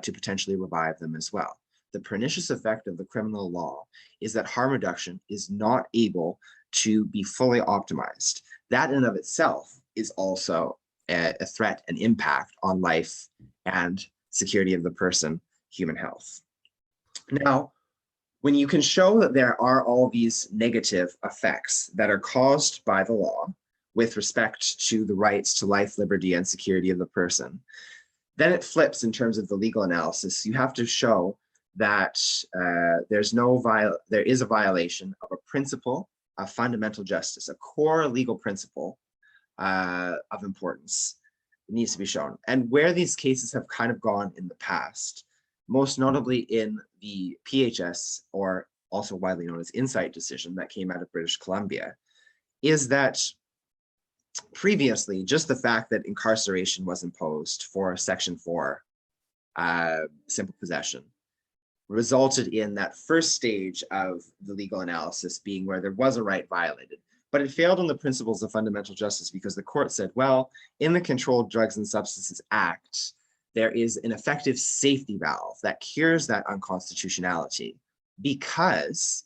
to potentially revive them as well. the pernicious effect of the criminal law is that harm reduction is not able to be fully optimized. That in and of itself is also a threat and impact on life and security of the person, human health. Now, when you can show that there are all these negative effects that are caused by the law with respect to the rights to life, liberty, and security of the person, then it flips in terms of the legal analysis. You have to show that there is a violation of a principle of fundamental justice, a core legal principle of importance. It needs to be shown. And where these cases have kind of gone in the past, most notably in the PHS, or also widely known as Insight decision that came out of British Columbia, is that previously just the fact that incarceration was imposed for Section 4 simple possession resulted in that first stage of the legal analysis being where there was a right violated. But it failed on the principles of fundamental justice because the court said, well, in the Controlled Drugs and Substances Act, there is an effective safety valve that cures that unconstitutionality because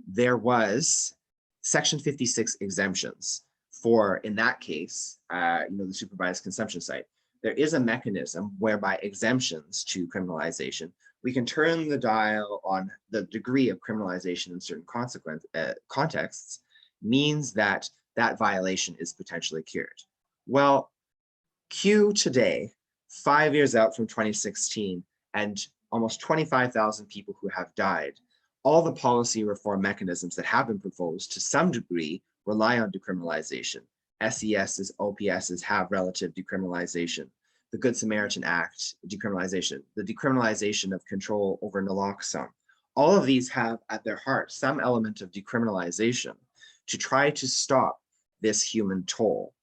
there was Section 56 exemptions for, in that case, the supervised consumption site. There is a mechanism whereby exemptions to criminalization, we can turn the dial on the degree of criminalization in certain contexts, means that that violation is potentially cured. Well, Q today, 5 years out from 2016, and almost 25,000 people who have died, all the policy reform mechanisms that have been proposed to some degree rely on decriminalization. SESs, OPSs have relative decriminalization. The Good Samaritan Act, decriminalization, the decriminalization of control over naloxone. All of these have at their heart some element of decriminalization to try to stop this human toll.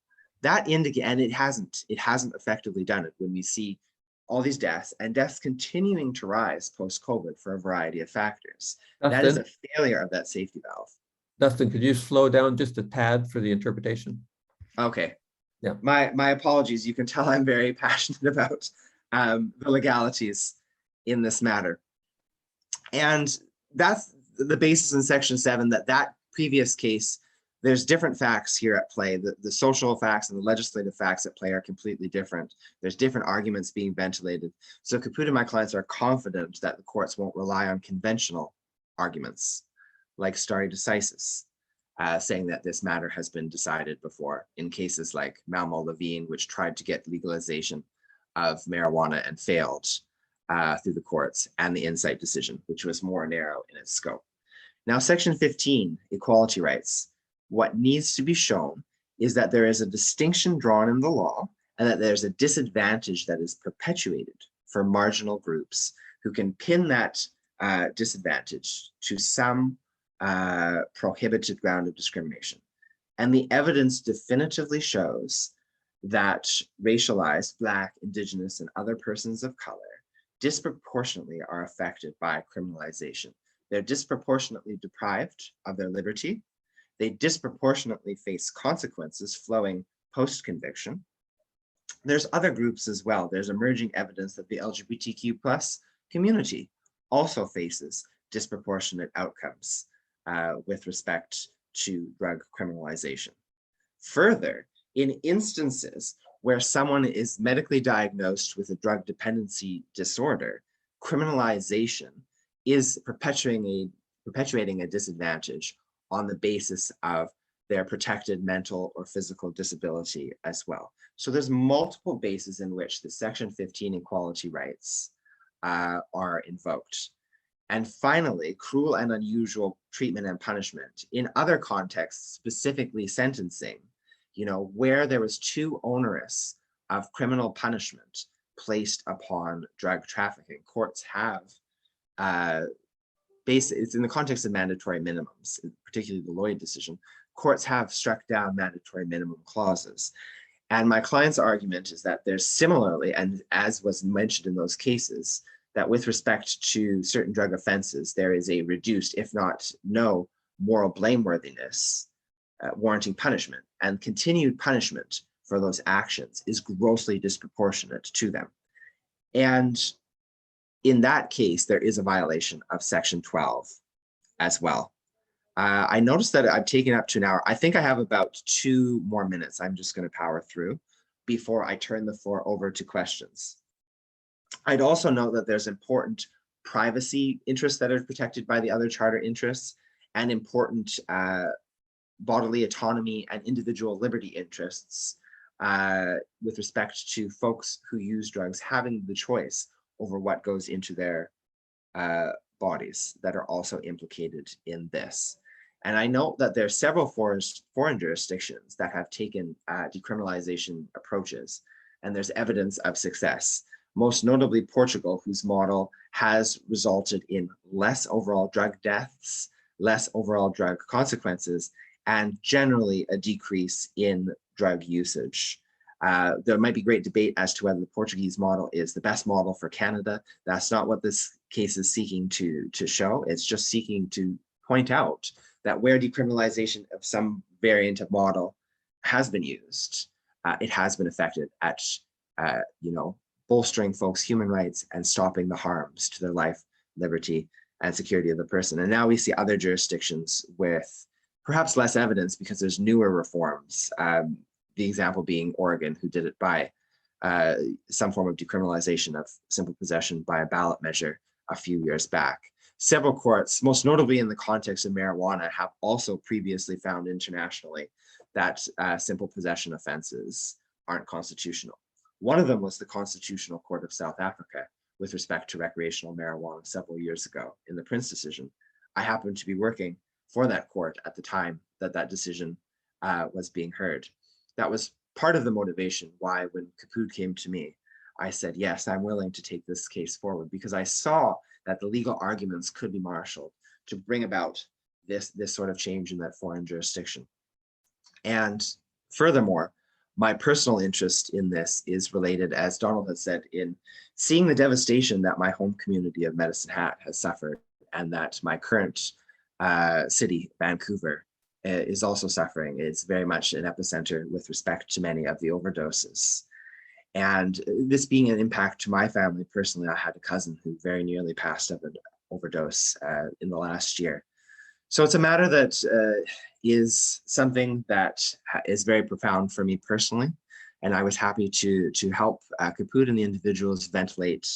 That indicates, and it hasn't effectively done it when we see all these deaths and deaths continuing to rise post-COVID for a variety of factors. That is a failure of that safety valve. Dustin, could you slow down just a tad for the interpretation? Okay. Yeah. My apologies. You can tell I'm very passionate about the legalities in this matter. And that's the basis in Section 7, that previous case, there's different facts here at play. The social facts and the legislative facts at play are completely different. There's different arguments being ventilated. So CAPUD and my clients are confident that the courts won't rely on conventional arguments like stare decisis, saying that this matter has been decided before in cases like Malmo Levine, which tried to get legalization of marijuana and failed through the courts, and the Insight decision, which was more narrow in its scope. Now, Section 15, equality rights. What needs to be shown is that there is a distinction drawn in the law and that there's a disadvantage that is perpetuated for marginal groups who can pin that disadvantage to some prohibited ground of discrimination. And the evidence definitively shows that racialized, Black, Indigenous, and other persons of color disproportionately are affected by criminalization. They're disproportionately deprived of their liberty. They disproportionately face consequences flowing post-conviction. There's other groups as well. There's emerging evidence that the LGBTQ plus community also faces disproportionate outcomes with respect to drug criminalization. Further, in instances where someone is medically diagnosed with a drug dependency disorder, criminalization is perpetuating a disadvantage on the basis of their protected mental or physical disability as well. So there's multiple bases in which the Section 15 equality rights are invoked. And finally, cruel and unusual treatment and punishment. In other contexts, specifically sentencing, where there was too onerous of criminal punishment placed upon drug trafficking, courts have it's in the context of mandatory minimums, particularly the Lloyd decision, courts have struck down mandatory minimum clauses. And my client's argument is that there's similarly, and as was mentioned in those cases, that with respect to certain drug offenses, there is a reduced, if not no, moral blameworthiness warranting punishment, and continued punishment for those actions is grossly disproportionate to them. And in that case, there is a violation of Section 12 as well. I noticed that I've taken up to an hour. I think I have about 2 more minutes. I'm just going to power through before I turn the floor over to questions. I'd also note that there's important privacy interests that are protected by the other charter interests, and important bodily autonomy and individual liberty interests with respect to folks who use drugs having the choice over what goes into their bodies that are also implicated in this. And I note that there are several foreign jurisdictions that have taken decriminalization approaches, and there's evidence of success. Most notably Portugal, whose model has resulted in less overall drug deaths, less overall drug consequences, and generally a decrease in drug usage. There might be great debate as to whether the Portuguese model is the best model for Canada. That's not what this case is seeking to show. It's just seeking to point out that where decriminalization of some variant of model has been used, it has been effective at bolstering folks' human rights and stopping the harms to their life, liberty, and security of the person. And now we see other jurisdictions with perhaps less evidence because there's newer reforms. The example being Oregon, who did it by some form of decriminalization of simple possession by a ballot measure a few years back. Several courts, most notably in the context of marijuana, have also previously found internationally that simple possession offenses aren't constitutional. One of them was the Constitutional Court of South Africa with respect to recreational marijuana several years ago in the Prince decision. I happened to be working for that court at the time that that decision was being heard. That was part of the motivation why, when CAPUD came to me, I said, yes, I'm willing to take this case forward, because I saw that the legal arguments could be marshaled to bring about this sort of change in that foreign jurisdiction. And furthermore, my personal interest in this is related, as Donald has said, in seeing the devastation that my home community of Medicine Hat has suffered, and that my current city, Vancouver, is also suffering. It's very much an epicenter with respect to many of the overdoses. And this being an impact to my family personally, I had a cousin who very nearly passed of an overdose in the last year. So it's a matter that is something that is very profound for me personally. And I was happy to help CAPUD and the individuals ventilate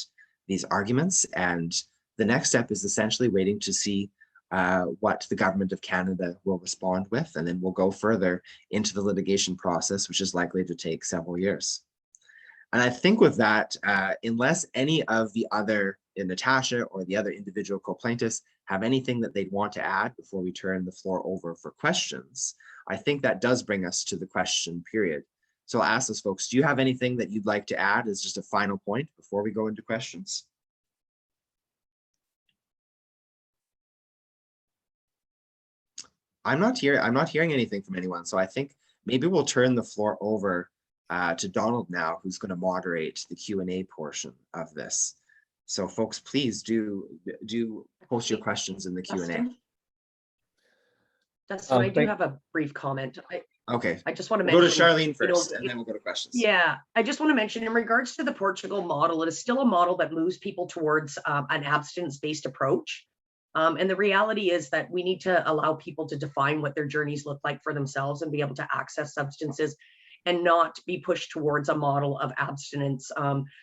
these arguments. And the next step is essentially waiting to see what the government of Canada will respond with, and then we'll go further into the litigation process, which is likely to take several years. And I think with that, unless any of the other, Natasha or the other individual co-plaintiffs, have anything that they'd want to add before we turn the floor over for questions, I think that does bring us to the question period. So I'll ask those folks, do you have anything that you'd like to add as just a final point before we go into questions? I'm not hearing anything from anyone. So I think maybe we'll turn the floor over to Donald now, who's going to moderate the Q&A portion of this. So folks, please do post your questions in the Q&A. Dustin, I do have a brief comment. Okay. I just want to mention. Go to Charlene first, and then we'll go to questions. Yeah, I just want to mention in regards to the Portugal model, it is still a model that moves people towards an abstinence-based approach. And the reality is that we need to allow people to define what their journeys look like for themselves and be able to access substances and not be pushed towards a model of abstinence.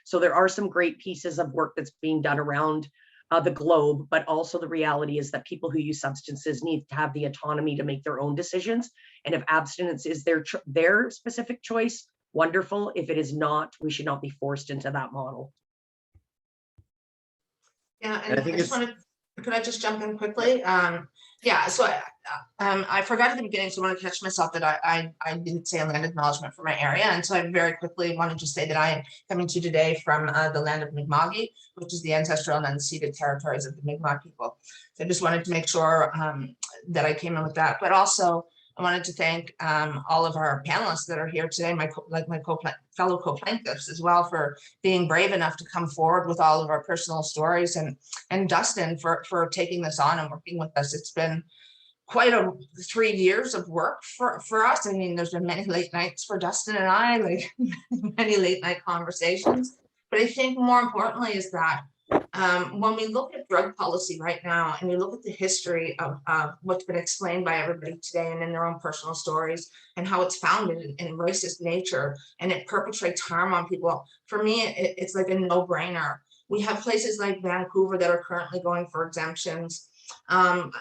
So there are some great pieces of work that's being done around the globe, but also the reality is that people who use substances need to have the autonomy to make their own decisions. And if abstinence is their specific choice, wonderful. If it is not, we should not be forced into that model. Yeah, and I just wanted, could I just jump in quickly? Yeah, so I forgot at the beginning, so I want to catch myself that I didn't say a land acknowledgement for my area. And so I very quickly wanted to say that I am coming to you today from the land of Mi'kmaq, which is the ancestral and unceded territories of the Mi'kmaq people. So I just wanted to make sure that I came in with that. But also, I wanted to thank all of our panelists that are here today, my fellow co-plaintiffs as well, for being brave enough to come forward with all of our personal stories, and Dustin for taking this on and working with us. It's been quite a 3 years of work for us. I mean, there's been many late nights for Dustin and I, like many late night conversations. But I think more importantly is that When we look at drug policy right now, and we look at the history of what's been explained by everybody today and in their own personal stories, and how it's founded in racist nature, and it perpetrates harm on people, for me, it's like a no-brainer. We have places like Vancouver that are currently going for exemptions, and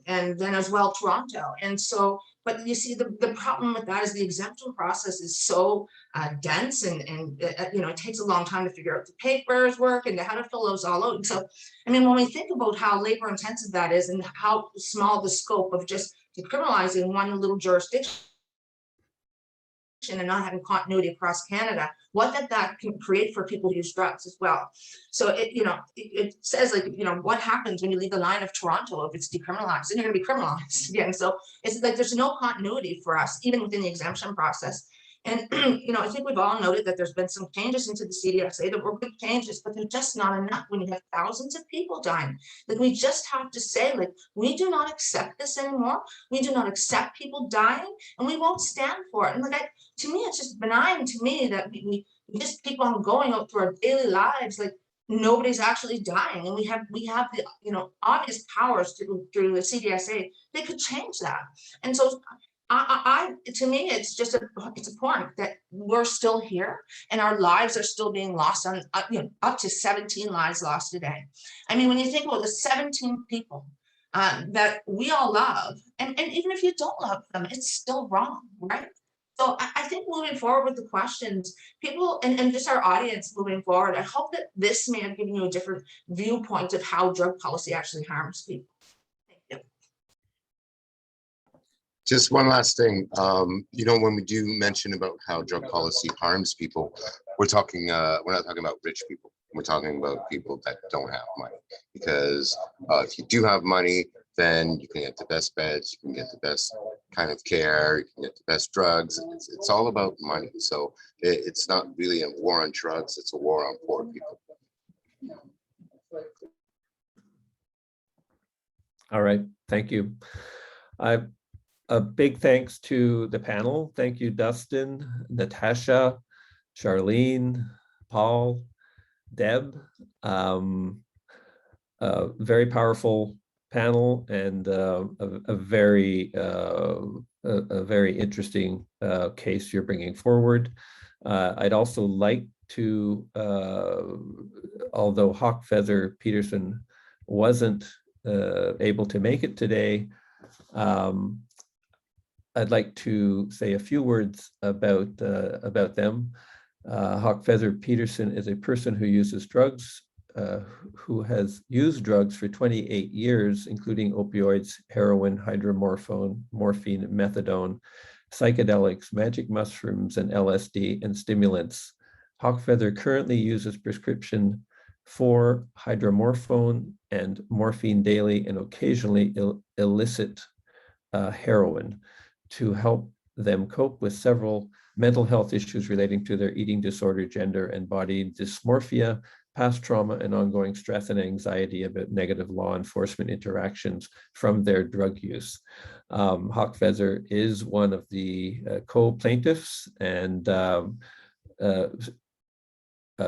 then as well Toronto. And so, but you see, the problem with that is the exemption process is so dense, and you know, it takes a long time to figure out the papers work and how to fill those all out. And so, I mean, when we think about how labor intensive that is, and how small the scope of just decriminalizing one little jurisdiction and not having continuity across Canada, what that can create for people who use drugs as well. So it, you know, it says, like, you know, what happens when you leave the line of Toronto if it's decriminalized, and you're going to be criminalized again. So it's like there's no continuity for us, even within the exemption process. And you know, I think we've all noted that there's been some changes into the CDSA that were good changes, but they're just not enough when you have thousands of people dying. Like, we just have to say, like, we do not accept this anymore. We do not accept people dying, and we won't stand for it. And like, to me, it's just benign to me that we just keep on going out through our daily lives like nobody's actually dying, and we have the, you know, obvious powers through the CDSA. They could change that. And so to me, it's abhorrent that we're still here and our lives are still being lost on, you know, up to 17 lives lost a day. I mean, when you think about the 17 people that we all love, and even if you don't love them, it's still wrong, right? So I think moving forward with the questions, people and just our audience moving forward, I hope that this may have given you a different viewpoint of how drug policy actually harms people. Thank you. Just one last thing. You know, when we do mention about how drug policy harms people, we're not talking about rich people. We're talking about people that don't have money. Because if you do have money, then you can get the best beds, you can get the best kind of care, you can get the best drugs. It's all about money. So it's not really a war on drugs, it's a war on poor people. All right, thank you. A big thanks to the panel. Thank you, Dustin, Natasha, Charlene, Paul, Deb. Very powerful panel, and a very interesting case you're bringing forward. I'd also like to, although Hawkfeather Peterson wasn't able to make it today, I'd like to say a few words about them. Hawkfeather Peterson is a person who uses drugs, who has used drugs for 28 years, including opioids, heroin, hydromorphone, morphine, methadone, psychedelics, magic mushrooms, and LSD, and stimulants. Hawkfeather currently uses prescription for hydromorphone and morphine daily, and occasionally illicit heroin, to help them cope with several mental health issues relating to their eating disorder, gender and body dysmorphia, past trauma, and ongoing stress and anxiety about negative law enforcement interactions from their drug use. Hawkfeather is one of the co-plaintiffs, and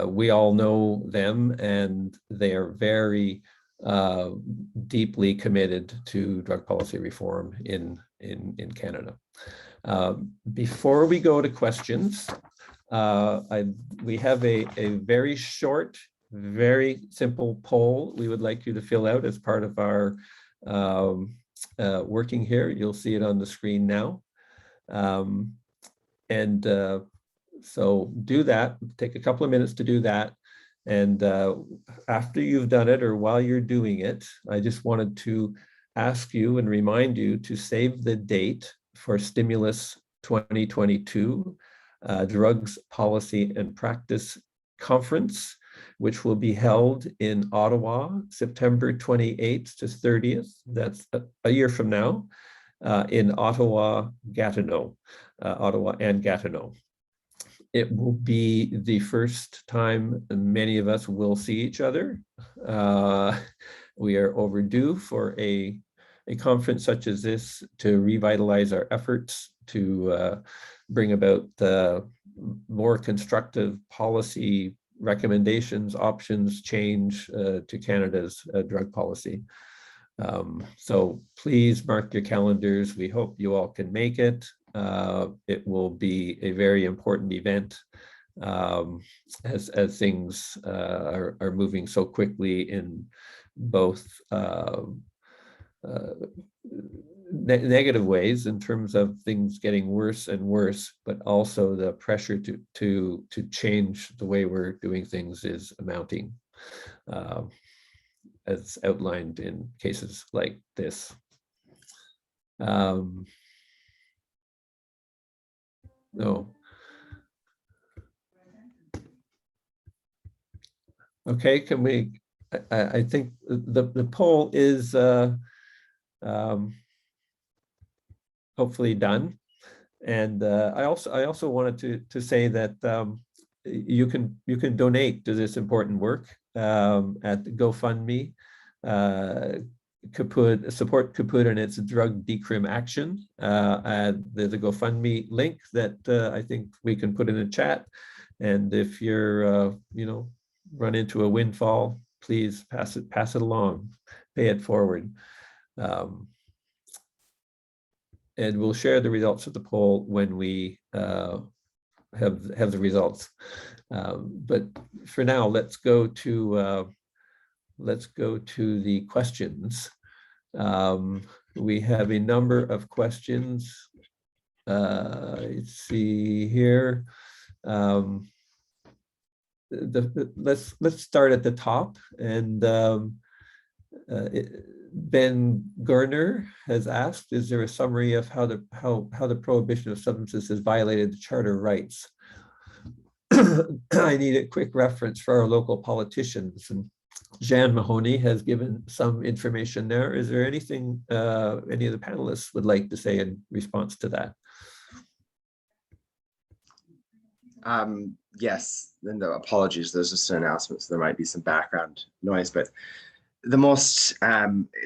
we all know them, and they are very deeply committed to drug policy reform in Canada. Before we go to questions, we have a very short, very simple poll we would like you to fill out as part of our working here. You'll see it on the screen now. So do that, take a couple of minutes to do that. And after you've done it, or while you're doing it, I just wanted to ask you and remind you to save the date for Stimulus 2022, Drugs Policy and Practice Conference, which will be held in Ottawa, September 28th to 30th. That's a year from now, in Ottawa, Gatineau, Ottawa and Gatineau. It will be the first time many of us will see each other. We are overdue for a conference such as this to revitalize our efforts to bring about more constructive policy recommendations, options, change to Canada's drug policy. So please mark your calendars. We hope you all can make it. It will be a very important event as things are moving so quickly in both negative ways in terms of things getting worse and worse, but also the pressure to change the way we're doing things is mounting, as outlined in cases like this. No. Okay, can we? I think the poll is hopefully done, and I also wanted to say that you can donate to this important work at GoFundMe. CAPUD, support CAPUD and its drug decrim action. There's a GoFundMe link that I think we can put in the chat, and if you're run into a windfall, please pass it along, pay it forward. And we'll share the results of the poll when we have the results. But for now, let's go to the questions. We have a number of questions. Let's see here. Let's start at the top, and Ben Garner has asked, is there a summary of how the prohibition of substances has violated the charter rights? I need a quick reference for our local politicians, and Jan Mahoney has given some information there. Is there anything any of the panelists would like to say in response to that? Yes, and apologies, there's just an announcement, so there might be some background noise, but the most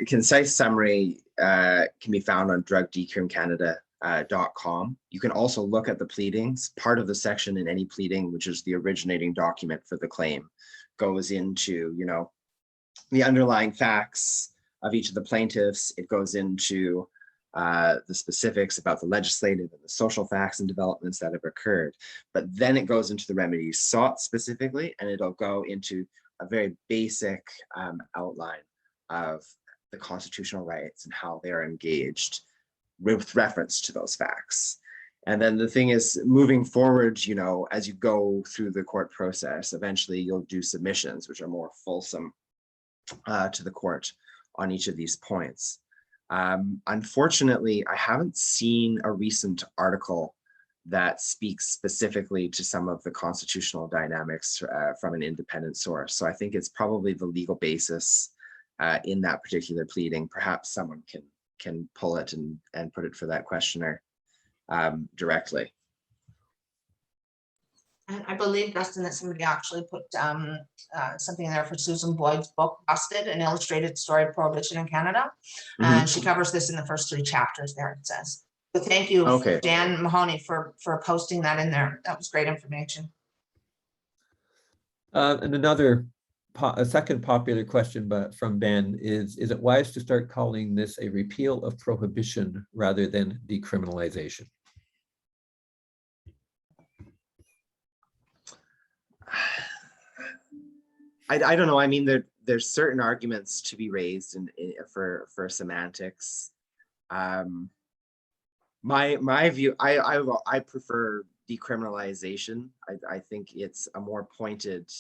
concise summary can be found on drugdecrimcanada.com. You can also look at the pleadings. Part of the section in any pleading, which is the originating document for the claim, goes into, the underlying facts of each of the plaintiffs. It goes into the specifics about the legislative and the social facts and developments that have occurred. But then it goes into the remedies sought specifically, and it'll go into a very basic outline of the constitutional rights and how they're engaged with reference to those facts. And then the thing is, moving forward, as you go through the court process, eventually you'll do submissions, which are more fulsome to the court on each of these points. Unfortunately, I haven't seen a recent article that speaks specifically to some of the constitutional dynamics from an independent source. So I think it's probably the legal basis in that particular pleading. Perhaps someone can pull it and put it for that questioner directly. And I believe, Dustin, that somebody actually put something in there for Susan Boyd's book, Busted, an illustrated story of prohibition in Canada. And she covers this in the first 3 chapters there, it says. So thank you, Dan Mahoney, for posting that in there. That was great information. And a second popular question from Ben is it wise to start calling this a repeal of prohibition rather than decriminalization? I don't know. I mean, there's certain arguments to be raised for semantics. My view, I prefer decriminalization. I think it's a more pointed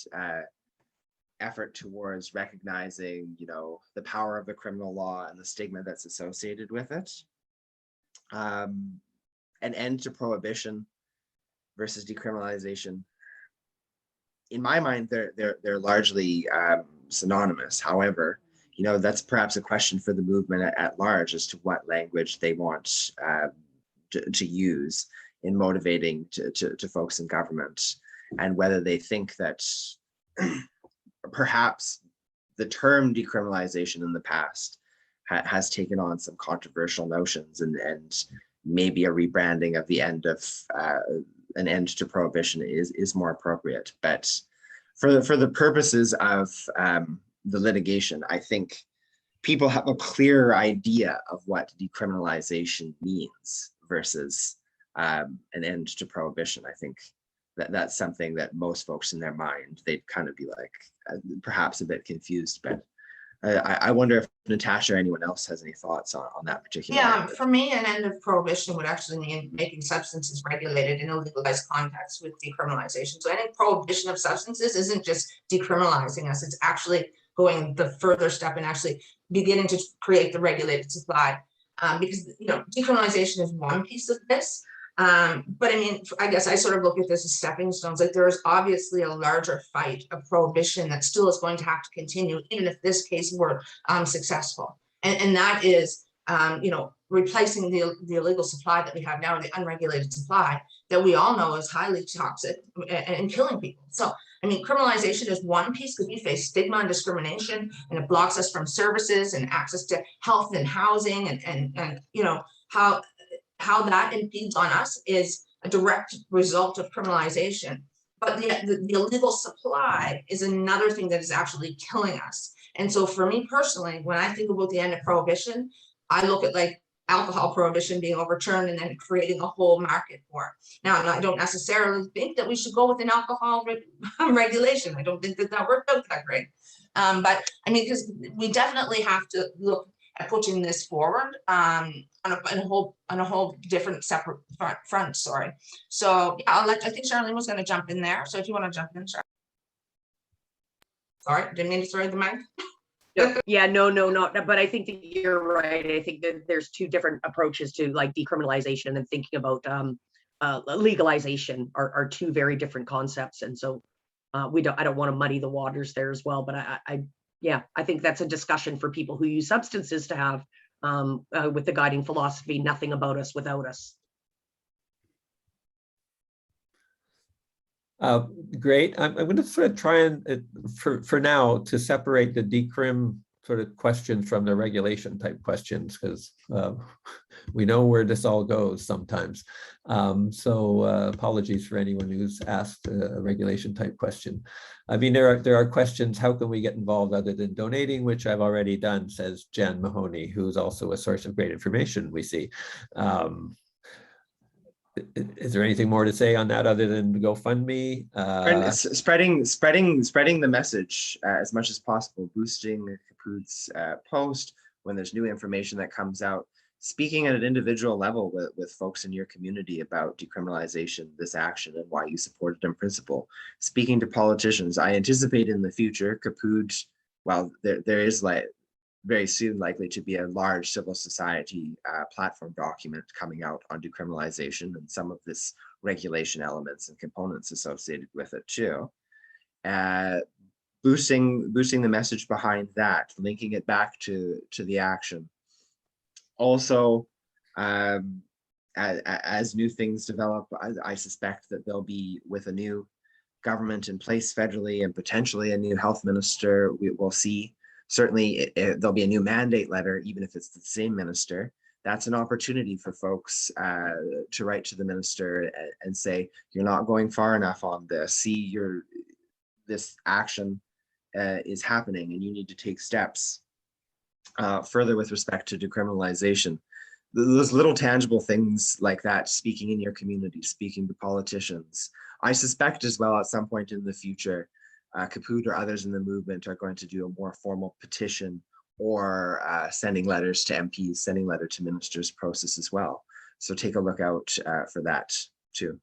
effort towards recognizing, the power of the criminal law and the stigma that's associated with it. An end to prohibition versus decriminalization. In my mind, they're largely synonymous. However, that's perhaps a question for the movement at large as to what language they want to use in motivating to folks in government, and whether they think that perhaps the term decriminalization in the past has taken on some controversial notions, and maybe a rebranding of the end of an end to prohibition is more appropriate. But for the purposes of the litigation, I think people have a clearer idea of what decriminalization means versus an end to prohibition. I think that's something that most folks in their mind, they'd kind of be like, perhaps a bit confused, but I wonder if Natasha or anyone else has any thoughts on that particular. Yeah, for me, an end of prohibition would actually mean making substances regulated in a legalized context with decriminalization. So any prohibition of substances isn't just decriminalizing us, it's actually going the further step and actually beginning to create the regulated supply. Because, you know, decriminalization is one piece of this. But I mean, I guess I sort of look at this as stepping stones. Like there is obviously a larger fight of prohibition that still is going to have to continue, even if this case were successful. And that is, you know, replacing the illegal supply that we have now, the unregulated supply that we all know is highly toxic and killing people. So, I mean, criminalization is one piece because we face stigma and discrimination, and it blocks us from services and access to health and housing, and you know, how that impedes on us is a direct result of criminalization. But the illegal supply is another thing that is actually killing us. And so for me personally, when I think about the end of prohibition, I look at like alcohol prohibition being overturned and then creating a whole market for it. Now, I don't necessarily think that we should go with an alcohol regulation. I don't think that worked out that great. But I mean, because we definitely have to look at pushing this forward on a whole different separate front. Sorry. So yeah, I think Charlene was going to jump in there. So if you want to jump in, Charlene. Sorry, didn't mean to throw the mic. Yeah, no, but I think that you're right. I think that there's two different approaches to like decriminalization and thinking about legalization are two very different concepts. And so I don't want to muddy the waters there as well, but I think that's a discussion for people who use substances to have with the guiding philosophy, nothing about us without us. Great. I'm going to sort of try and, for now, to separate the decrim sort of questions from the regulation type questions, because we know where this all goes sometimes. So apologies for anyone who's asked a regulation type question. I mean, there are questions, how can we get involved other than donating, which I've already done, says Jan Mahoney, who's also a source of great information we see. Is there anything more to say on that other than GoFundMe? Spreading the message as much as possible, boosting CAPUD's post when there's new information that comes out, speaking at an individual level with folks in your community about decriminalization, this action, and why you support it in principle. Speaking to politicians, I anticipate in the future, CAPUD, well, there is like very soon likely to be a large civil society platform document coming out on decriminalization and some of this regulation elements and components associated with it too. Boosting the message behind that, linking it back to the action. Also, as new things develop, I suspect that there'll be, with a new government in place federally and potentially a new health minister, we will see. Certainly, there'll be a new mandate letter, even if it's the same minister. That's an opportunity for folks to write to the minister and say, you're not going far enough on this. See, this action is happening and you need to take steps. Further with respect to decriminalization, those little tangible things like that, speaking in your community, speaking to politicians. I suspect as well at some point in the future, CAPUD or others in the movement are going to do a more formal petition or sending letters to MPs, sending letter to ministers process as well. So take a look out for that too.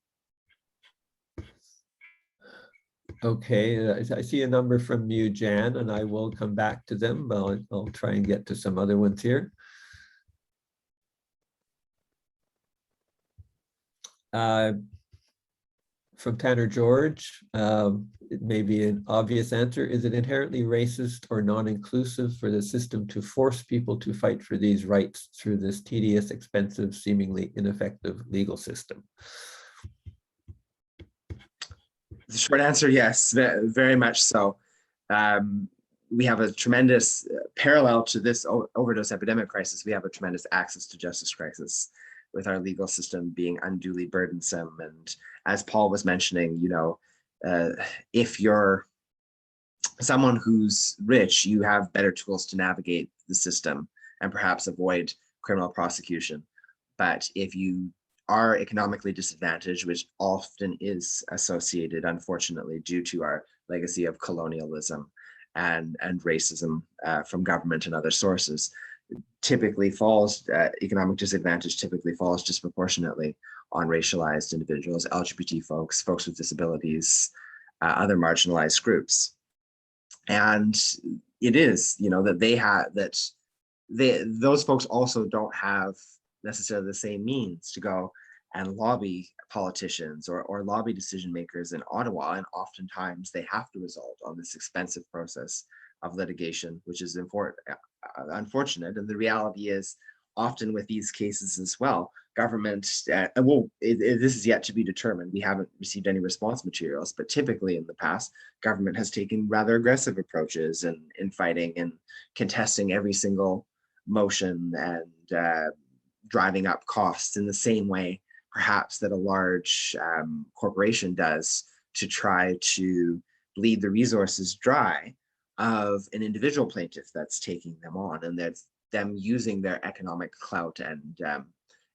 Okay, I see a number from you, Jan, and I will come back to them, but I'll try and get to some other ones here. From Tanner George, it may be an obvious answer. Is it inherently racist or non-inclusive for the system to force people to fight for these rights through this tedious, expensive, seemingly ineffective legal system? The short answer, yes, very much so. We have a tremendous parallel to this overdose epidemic crisis. We have a tremendous access to justice crisis with our legal system being unduly burdensome. And as Paul was mentioning, you know, if you're someone who's rich, you have better tools to navigate the system and perhaps avoid criminal prosecution. But if you are economically disadvantaged, which often is associated, unfortunately, due to our legacy of colonialism and racism from government and other sources, typically falls, economic disadvantage typically falls disproportionately on racialized individuals, LGBT folks, folks with disabilities, other marginalized groups. And it is, you know, that those folks also don't have necessarily the same means to go and lobby politicians or lobby decision makers in Ottawa. And oftentimes they have to result on this expensive process of litigation, which is unfortunate. And the reality is, often with these cases as well, government, this is yet to be determined. We haven't received any response materials, but typically in the past, government has taken rather aggressive approaches in fighting and contesting every single motion and driving up costs in the same way, perhaps, that a large corporation does to try to bleed the resources dry of an individual plaintiff that's taking them on, and that's them using their economic clout and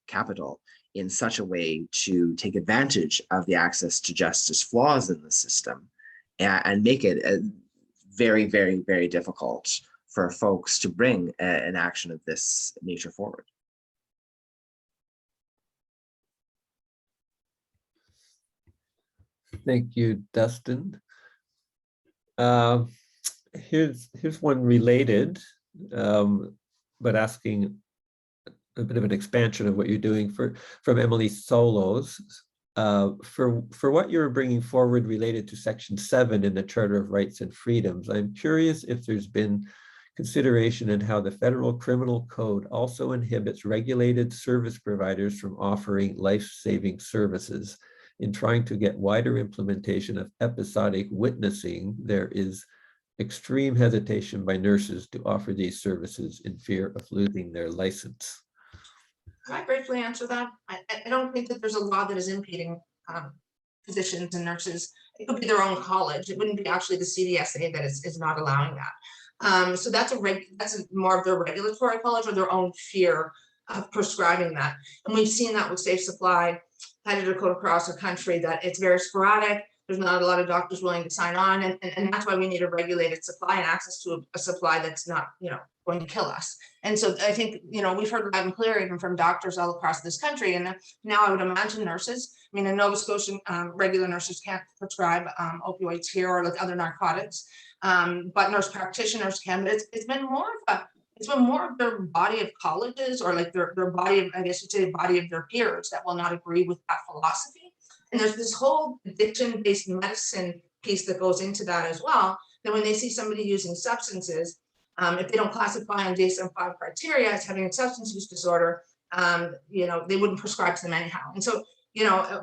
capital in such a way to take advantage of the access to justice flaws in the system and make it very, very, very difficult for folks to bring an action of this nature forward. Thank you, Dustin. Here's one related, but asking a bit of an expansion of what you're doing from Emily Solos. For what you're bringing forward related to Section 7 in the Charter of Rights and Freedoms, I'm curious if there's been consideration in how the Federal Criminal Code also inhibits regulated service providers from offering life-saving services. In trying to get wider implementation of episodic witnessing, there is extreme hesitation by nurses to offer these services in fear of losing their license. Can I briefly answer that? I don't think that there's a law that is impeding physicians and nurses. It could be their own college. It wouldn't be actually the CDSA that is not allowing that. So that's more of their regulatory college or their own fear of prescribing that. And we've seen that with Safe Supply, Dakota across the country, that it's very sporadic. There's not a lot of doctors willing to sign on, and that's why we need a regulated supply and access to a supply that's not, going to kill us. And so I think, we've heard loud and clear even from doctors all across this country. And now I would imagine nurses, in Nova Scotia, regular nurses can't prescribe opioids here or like other narcotics, but nurse practitioners can. But it's been more of their body of colleges or like their body of, I guess you'd say, body of their peers that will not agree with that philosophy. And there's this whole addiction-based medicine piece that goes into that as well, that when they see somebody using substances, if they don't classify on DSM-5 criteria as having a substance use disorder, they wouldn't prescribe to them anyhow. And so,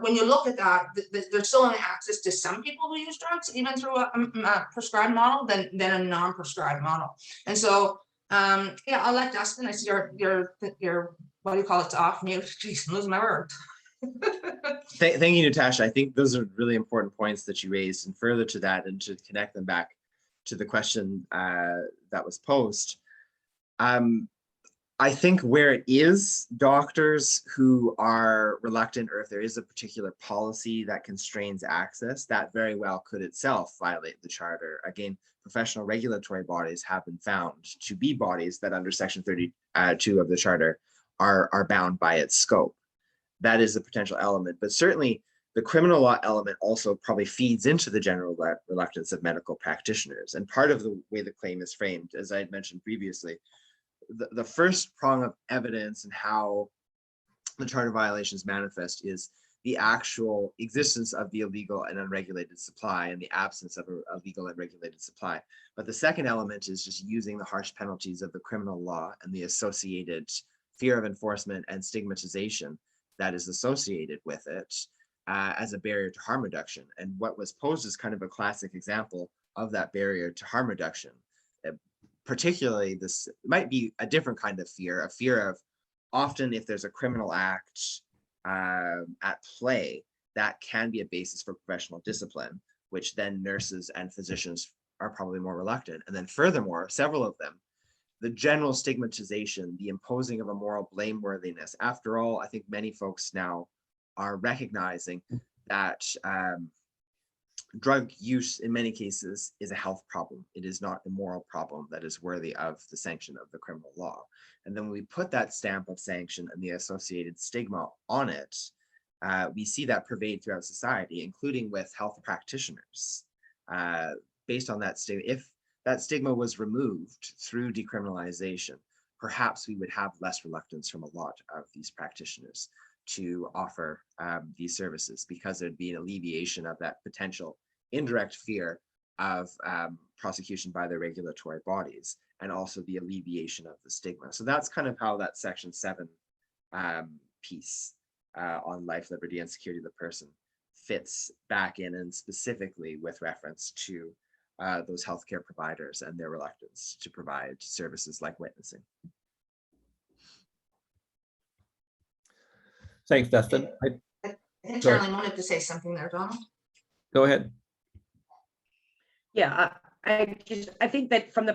when you look at that, there's still only access to some people who use drugs, even through a prescribed model, than a non-prescribed model. And so, I'll let Dustin, I see your what do you call it, off mute. Jeez, I'm losing my word. Thank you, Natasha. I think those are really important points that you raised, and further to that, and to connect them back to the question that was posed. I think where it is doctors who are reluctant, or if there is a particular policy that constrains access, that very well could itself violate the charter. Again, professional regulatory bodies have been found to be bodies that under Section 32 of the charter are bound by its scope. That is a potential element, but certainly the criminal law element also probably feeds into the general reluctance of medical practitioners. And part of the way the claim is framed, as I had mentioned previously, the first prong of evidence and how the charter violations manifest is the actual existence of the illegal and unregulated supply and the absence of a legal and regulated supply. But the second element is just using the harsh penalties of the criminal law and the associated fear of enforcement and stigmatization that is associated with it as a barrier to harm reduction. And what was posed is kind of a classic example of that barrier to harm reduction. Particularly, this might be a different kind of fear, a fear of often if there's a criminal act at play, that can be a basis for professional discipline, which then nurses and physicians are probably more reluctant. And then furthermore, several of them, the general stigmatization, the imposing of a moral blameworthiness. After all, I think many folks now are recognizing that drug use in many cases is a health problem. It is not a moral problem that is worthy of the sanction of the criminal law. And then when we put that stamp of sanction and the associated stigma on it, we see that pervade throughout society, including with health practitioners. Based on that stigma, if that stigma was removed through decriminalization, perhaps we would have less reluctance from a lot of these practitioners to offer these services, because there'd be an alleviation of that potential indirect fear of prosecution by the regulatory bodies, and also the alleviation of the stigma. So that's kind of how that Section 7 piece on life, liberty, and security of the person fits back in, and specifically with reference to those healthcare providers and their reluctance to provide services like witnessing. Thanks, Dustin. I think Sorry. Charlene wanted to say something there, Donald. Go ahead. Yeah, I think that from the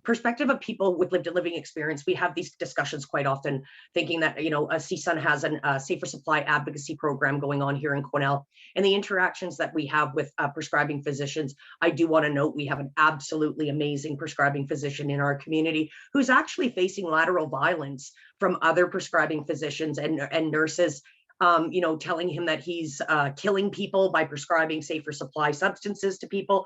perspective of people with lived living experience, we have these discussions quite often, thinking that, you know, CSUN has a safer supply advocacy program going on here in Quesnel, and the interactions that we have with prescribing physicians. I do want to note we have an absolutely amazing prescribing physician in our community who's actually facing lateral violence from other prescribing physicians and nurses. You know, telling him that he's killing people by prescribing safer supply substances to people.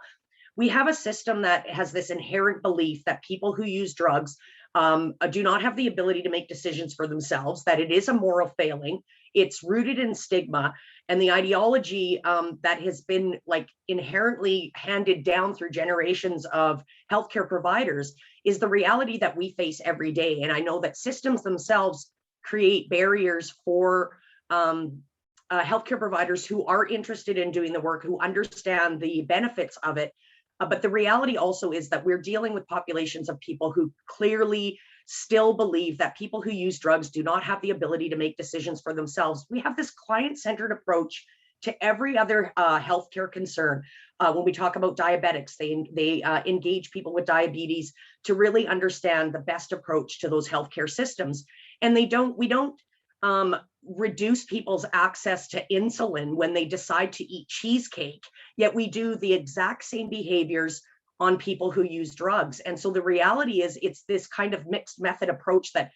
We have a system that has this inherent belief that people who use drugs do not have the ability to make decisions for themselves, that it is a moral failing. It's rooted in stigma, and the ideology that has been like inherently handed down through generations of healthcare providers is the reality that we face every day. And I know that systems themselves create barriers for healthcare providers who are interested in doing the work, who understand the benefits of it. But the reality also is that we're dealing with populations of people who clearly still believe that people who use drugs do not have the ability to make decisions for themselves. We have this client-centered approach to every other healthcare concern. When we talk about diabetics, they engage people with diabetes to really understand the best approach to those healthcare systems. And we don't reduce people's access to insulin when they decide to eat cheesecake, yet we do the exact same behaviors on people who use drugs. And so the reality is it's this kind of mixed method approach that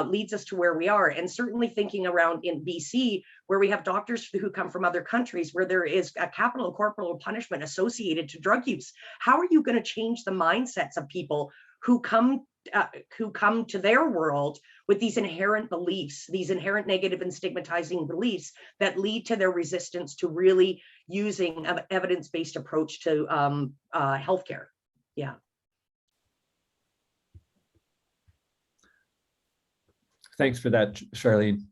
leads us to where we are. And certainly thinking around in BC, where we have doctors who come from other countries where there is a capital and corporal punishment associated to drug use. How are you going to change the mindsets of people who come to their world with these inherent beliefs, these inherent negative and stigmatizing beliefs that lead to their resistance to really using an evidence-based approach to healthcare? Yeah. Thanks for that, Charlene.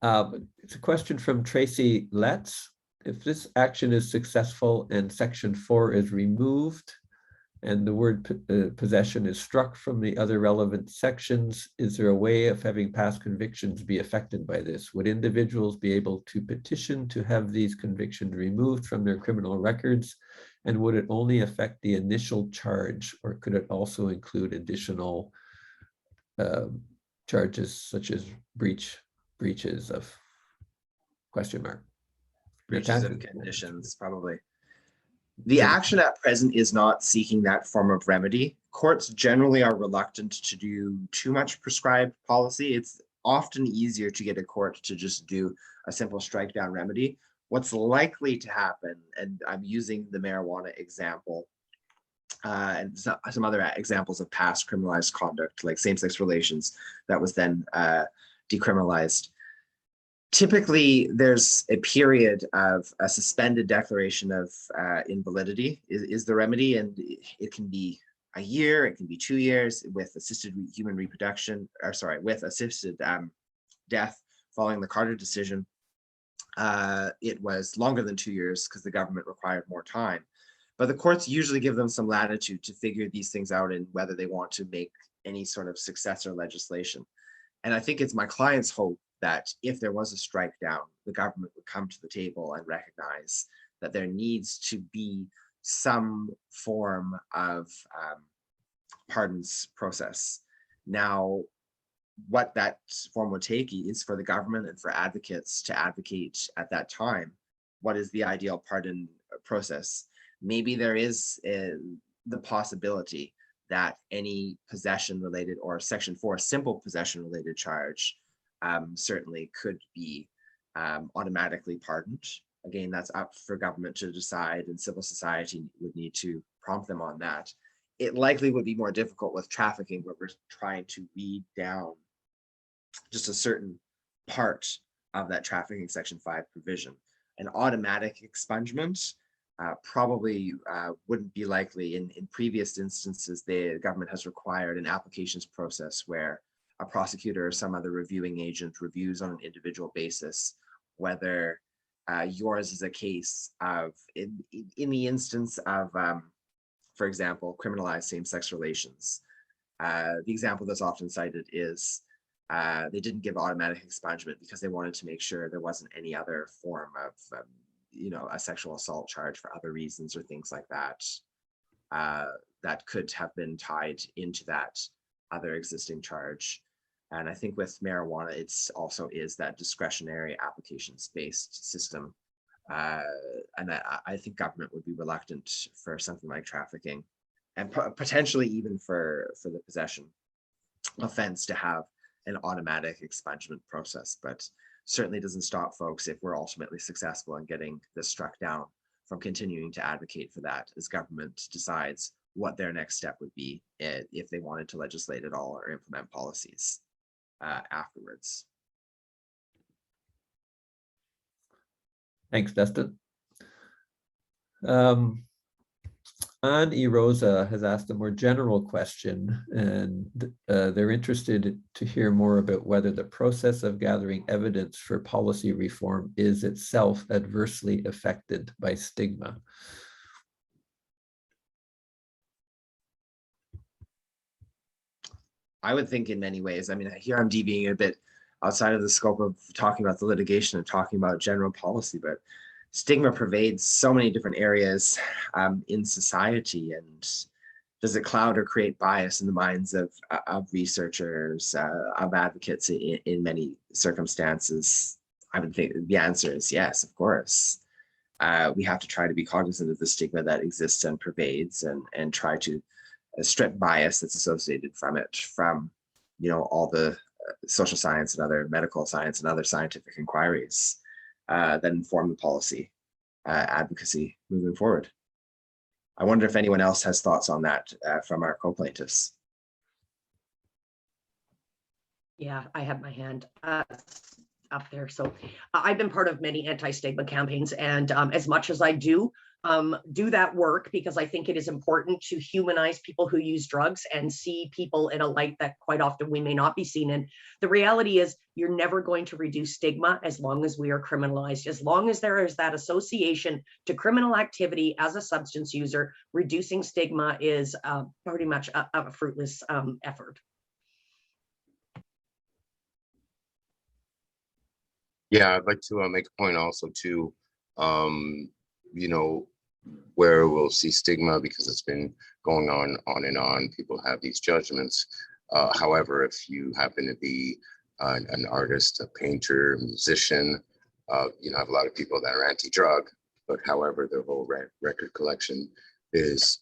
It's a question from Tracy Letts. If this action is successful and Section 4 is removed, and the word possession is struck from the other relevant sections, is there a way of having past convictions be affected by this? Would individuals be able to petition to have these convictions removed from their criminal records? And would it only affect the initial charge, or could it also include additional charges such as breaches of ? Breaches of conditions, probably. The action at present is not seeking that form of remedy. Courts generally are reluctant to do too much prescribed policy. It's often easier to get a court to just do a simple strike down remedy. What's likely to happen, and I'm using the marijuana example, and some other examples of past criminalized conduct, like same-sex relations, that was then decriminalized. Typically, there's a period of a suspended declaration of invalidity is the remedy, and it can be a year, it can be 2 years with assisted human reproduction, or sorry, with assisted death following the Carter decision. It was longer than 2 years because the government required more time. But the courts usually give them some latitude to figure these things out and whether they want to make any sort of successor legislation. And I think it's my client's hope that if there was a strike down, the government would come to the table and recognize that there needs to be some form of pardons process. Now, what that form would take is for the government and for advocates to advocate at that time, what is the ideal pardon process? Maybe there is the possibility that any possession related or Section 4 simple possession related charge certainly could be automatically pardoned. Again, that's up for government to decide, and civil society would need to prompt them on that. It likely would be more difficult with trafficking, where we're trying to weed down just a certain part of that trafficking Section 5 provision. An automatic expungement probably wouldn't be likely. In previous instances, the government has required an applications process where a prosecutor or some other reviewing agent reviews on an individual basis whether yours is a case of, in the instance of, for example, criminalized same-sex relations. The example that's often cited is they didn't give automatic expungement because they wanted to make sure there wasn't any other form of, a sexual assault charge for other reasons or things like that, that could have been tied into that other existing charge. And I think with marijuana, it's also is that discretionary applications-based system. And I think government would be reluctant for something like trafficking, and potentially even for the possession offense to have an automatic expungement process, but certainly doesn't stop folks, if we're ultimately successful in getting this struck down, from continuing to advocate for that as government decides what their next step would be if they wanted to legislate at all or implement policies afterwards. Thanks, Dustin. Anne Rosa has asked a more general question, and they're interested to hear more about whether the process of gathering evidence for policy reform is itself adversely affected by stigma. I would think in many ways. I mean, here I'm deviating a bit outside of the scope of talking about the litigation and talking about general policy, but stigma pervades so many different areas in society. And does it cloud or create bias in the minds of researchers, of advocates in many circumstances? I would think the answer is yes, of course. We have to try to be cognizant of the stigma that exists and pervades, and try to strip bias that's associated from it, from all the social science and other medical science and other scientific inquiries that inform the policy advocacy moving forward. I wonder if anyone else has thoughts on that from our co-plaintiffs. Yeah, I have my hand up there. So I've been part of many anti-stigma campaigns, and as much as I do that work, because I think it is important to humanize people who use drugs and see people in a light that quite often we may not be seen in. The reality is you're never going to reduce stigma as long as we are criminalized. As long as there is that association to criminal activity as a substance user, reducing stigma is pretty much a fruitless effort. Yeah, I'd like to make a point also too, where we'll see stigma because it's been going on and on. People have these judgments. However, if you happen to be an artist, a painter, musician, I have a lot of people that are anti-drug, but however, their whole record collection is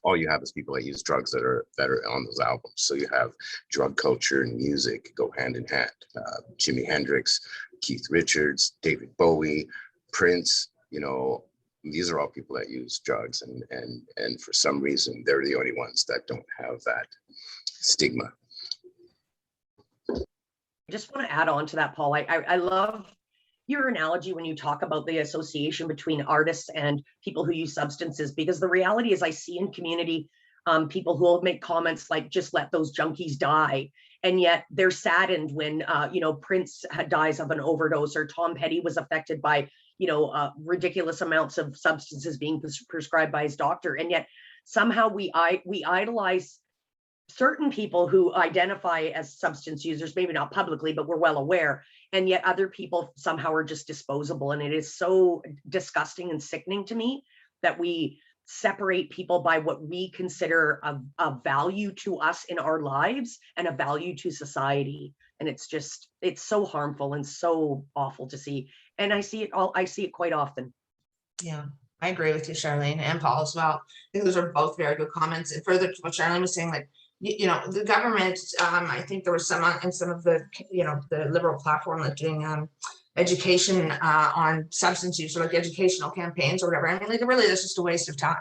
all you have is people that use drugs that are on those albums. So you have drug culture and music go hand in hand. Jimi Hendrix, Keith Richards, David Bowie, Prince, these are all people that use drugs, and for some reason they're the only ones that don't have that stigma. I just want to add on to that, Paul. I love your analogy when you talk about the association between artists and people who use substances, because the reality is I see in community people who will make comments like, just let those junkies die. And yet they're saddened when, Prince dies of an overdose, or Tom Petty was affected by, ridiculous amounts of substances being prescribed by his doctor. And yet somehow we idolize certain people who identify as substance users, maybe not publicly, but we're well aware, and yet other people somehow are just disposable. And it is so disgusting and sickening to me that we separate people by what we consider a value to us in our lives and a value to society. And it's so harmful and so awful to see. And I see it quite often. Yeah, I agree with you, Charlene, and Paul as well. I think those are both very good comments. And further to what Charlene was saying, like, you know, the government, I think there was some in some of the, you know, the Liberal platform, like doing education on substance use, or like educational campaigns or whatever. I mean, like, really, that's just a waste of time.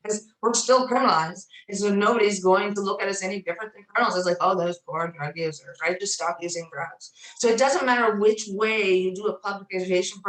Because we're still criminalized, and so nobody's going to look at us any different than criminals. It's like, oh, those poor drug users, right? Just stop using drugs. So it doesn't matter which way you do a public education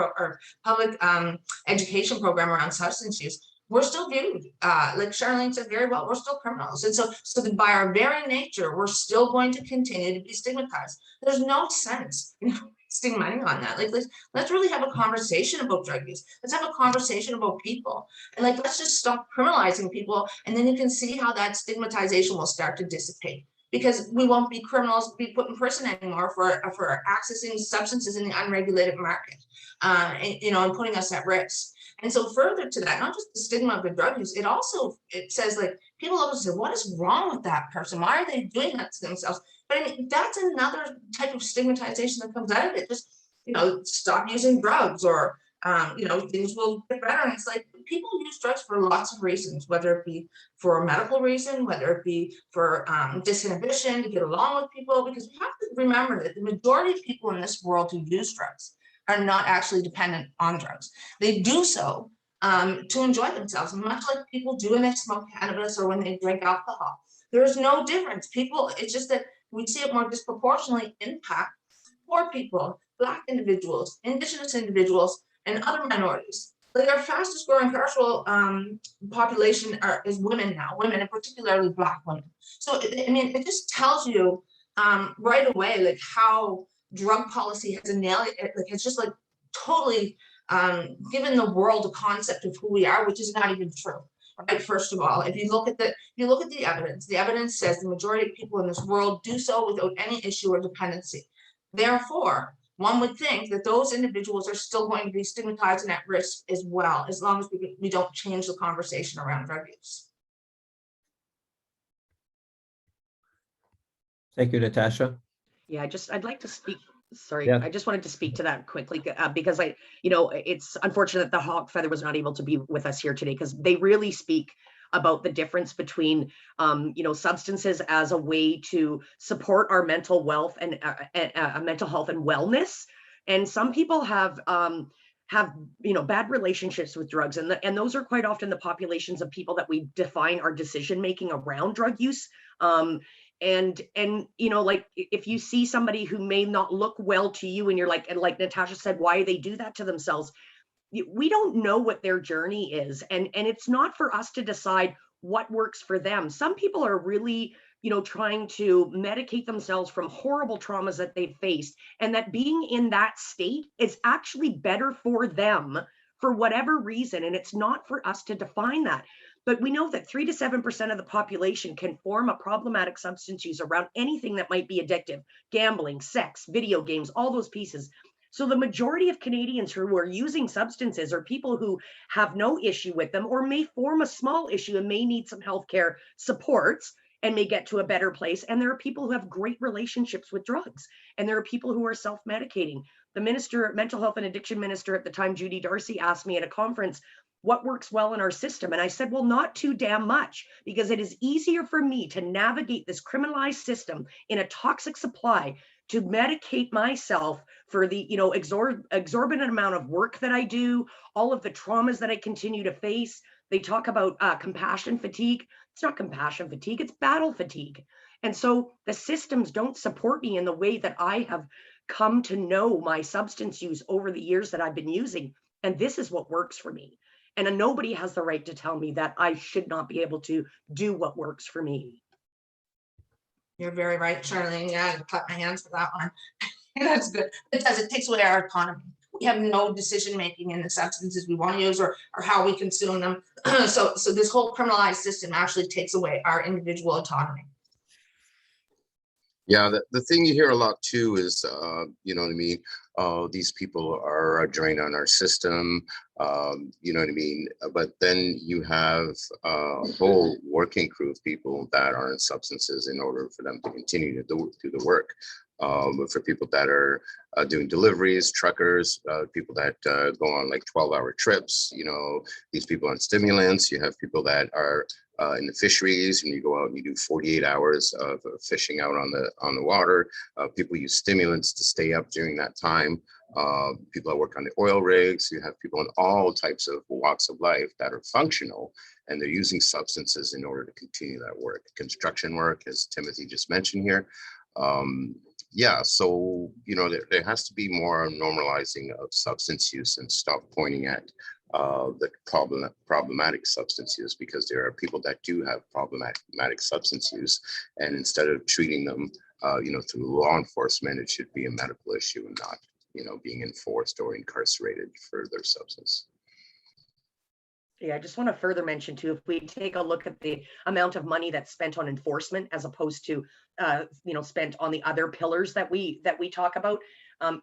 education program around substance use. We're still viewed, like Charlene said very well, we're still criminals. And so by our very nature, we're still going to continue to be stigmatized. There's no sense in wasting money on that. Like, let's really have a conversation about drug use. Let's have a conversation about people. And like, let's just stop criminalizing people. And then you can see how that stigmatization will start to dissipate, because we won't be criminals, be put in prison anymore for accessing substances in the unregulated market, and, you know, and putting us at risk. And so further to that, not just the stigma of the drug use, it says, like, people always say, what is wrong with that person? Why are they doing that to themselves? But I mean, that's another type of stigmatization that comes out of it. Just, you know, stop using drugs, or, you know, things will get better. And it's like, people use drugs for lots of reasons, whether it be for a medical reason, whether it be for disinhibition, to get along with people, because we have to remember that the majority of people in this world who use drugs are not actually dependent on drugs. They do so to enjoy themselves, much like people do when they smoke cannabis or when they drink alcohol. There's no difference. People, it's just that we see it more disproportionately impact poor people, Black individuals, Indigenous individuals, and other minorities. Like, our fastest growing carceral population is women now, women, and particularly Black women. So, I mean, it just tells you right away, like, how drug policy has has just, like, totally given the world a concept of who we are, which is not even true. Right. First of all, if you look at the evidence says the majority of people in this world do so without any issue or dependency. Therefore, one would think that those individuals are still going to be stigmatized and at risk as well, as long as we don't change the conversation around drug use. Thank you, Natasha. Yeah, I'd like to speak. Sorry, Yeah. I just wanted to speak to that quickly because it's unfortunate that the Hawk Feather was not able to be with us here today, because they really speak about the difference between, substances as a way to support our mental wealth and mental health and wellness. And some people have bad relationships with drugs, and those are quite often the populations of people that we define our decision making around drug use. And like, if you see somebody who may not look well to you, and you're like, and like Natasha said, why do they do that to themselves? We don't know what their journey is, and it's not for us to decide what works for them. Some people are really, trying to medicate themselves from horrible traumas that they've faced, and that being in that state is actually better for them for whatever reason. And it's not for us to define that. But we know that 3 to 7% of the population can form a problematic substance use around anything that might be addictive: gambling, sex, video games, all those pieces. So the majority of Canadians who are using substances are people who have no issue with them, or may form a small issue and may need some healthcare supports and may get to a better place. And there are people who have great relationships with drugs, and there are people who are self-medicating. The mental health and addiction minister at the time, Judy Darcy, asked me at a conference, what works well in our system? And I said, well, not too damn much, because it is easier for me to navigate this criminalized system in a toxic supply, to medicate myself for the exorbitant amount of work that I do, all of the traumas that I continue to face. They talk about compassion fatigue. It's not compassion fatigue, it's battle fatigue. And so the systems don't support me in the way that I have come to know my substance use over the years that I've been using. And this is what works for me. And nobody has the right to tell me that I should not be able to do what works for me. You're very right, Charlene. Yeah, I clap my hands for that one. That's good. It takes away our autonomy. We have no decision making in the substances we want to use, or how we consume them. So this whole criminalized system actually takes away our individual autonomy. Yeah, the thing you hear a lot too is, you know what I mean? These people are a drain on our system, you know what I mean? But then you have a whole working crew of people that are in substances in order for them to continue to do the work. For people that are doing deliveries, truckers, people that go on like 12-hour trips, you know, these people on stimulants. You have people that are in the fisheries, and you go out and you do 48 hours of fishing out on the water. People use stimulants to stay up during that time. People that work on the oil rigs. You have people in all types of walks of life that are functional, and they're using substances in order to continue that work. Construction work, as Timothy just mentioned here. Yeah, so you know there has to be more normalizing of substance use and stop pointing at the problematic substance use, because there are people that do have problematic substance use, and instead of treating them, you know, through law enforcement, it should be a medical issue and not, you know, being enforced or incarcerated for their substance. Yeah, I just want to further mention too, if we take a look at the amount of money that's spent on enforcement as opposed to, you know, spent on the other pillars that we talk about,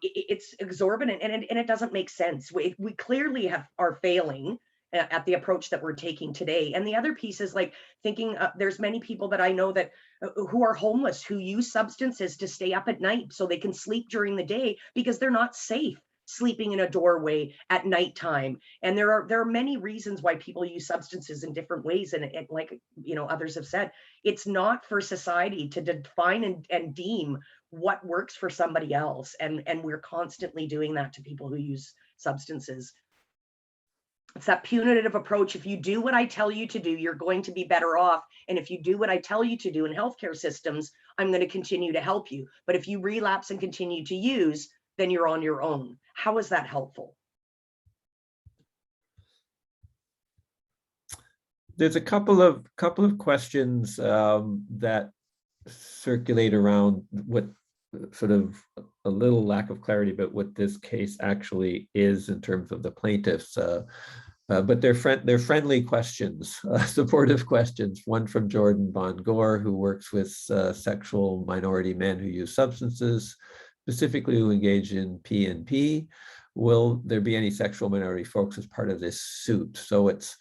it's exorbitant, and it doesn't make sense. We clearly are failing at the approach that we're taking today. And the other piece is like thinking, there's many people that I know that who are homeless, who use substances to stay up at night so they can sleep during the day because they're not safe sleeping in a doorway at nighttime. And there are many reasons why people use substances in different ways. And like, you know, others have said, it's not for society to define and deem what works for somebody else. And we're constantly doing that to people who use substances. It's that punitive approach. If you do what I tell you to do, you're going to be better off. And if you do what I tell you to do in healthcare systems, I'm going to continue to help you. But if you relapse and continue to use, then you're on your own. How is that helpful? There's a couple of questions that circulate around what sort of a little lack of clarity about what this case actually is in terms of the plaintiffs. But they're friendly questions, supportive questions. One from Jordan Von Gore, who works with sexual minority men who use substances, specifically who engage in P&P. Will there be any sexual minority folks as part of this suit? So it's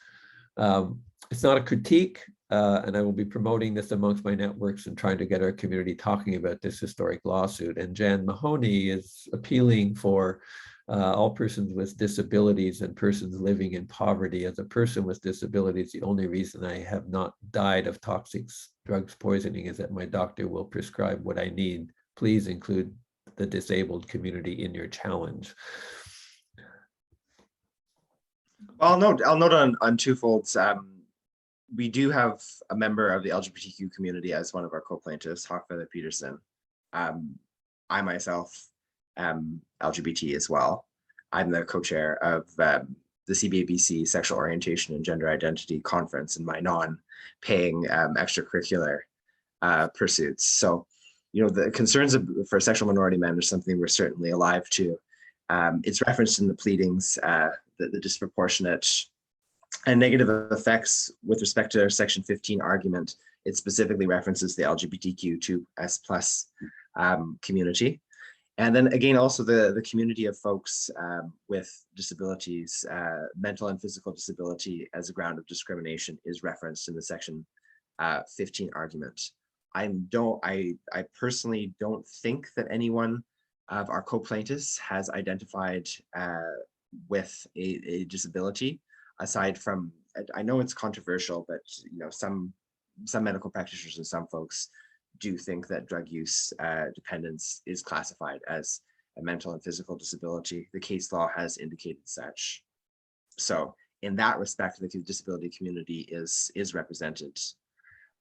not a critique, and I will be promoting this amongst my networks and trying to get our community talking about this historic lawsuit. And Jan Mahoney is appealing for all persons with disabilities and persons living in poverty. As a person with disabilities, the only reason I have not died of toxic drugs poisoning is that my doctor will prescribe what I need. Please include the disabled community in your challenge. Well, I'll note on two folds. We do have a member of the LGBTQ community as one of our co-plaintiffs, Hawkfeather Peterson. I myself am LGBT as well. I'm the co-chair of the CBABC Sexual Orientation and Gender Identity Conference in my non-paying extracurricular pursuits. So, you know, the concerns for sexual minority men are something we're certainly alive to. It's referenced in the pleadings, the disproportionate and negative effects with respect to our Section 15 argument. It specifically references the LGBTQ2S+ community. And then again, also the community of folks with disabilities, mental and physical disability as a ground of discrimination is referenced in the Section 15 argument. I personally don't think that anyone of our co-plaintiffs has identified with a disability, aside from, I know it's controversial, but you know, some medical practitioners and some folks do think that drug use dependence is classified as a mental and physical disability. The case law has indicated such. So in that respect, the disability community is represented.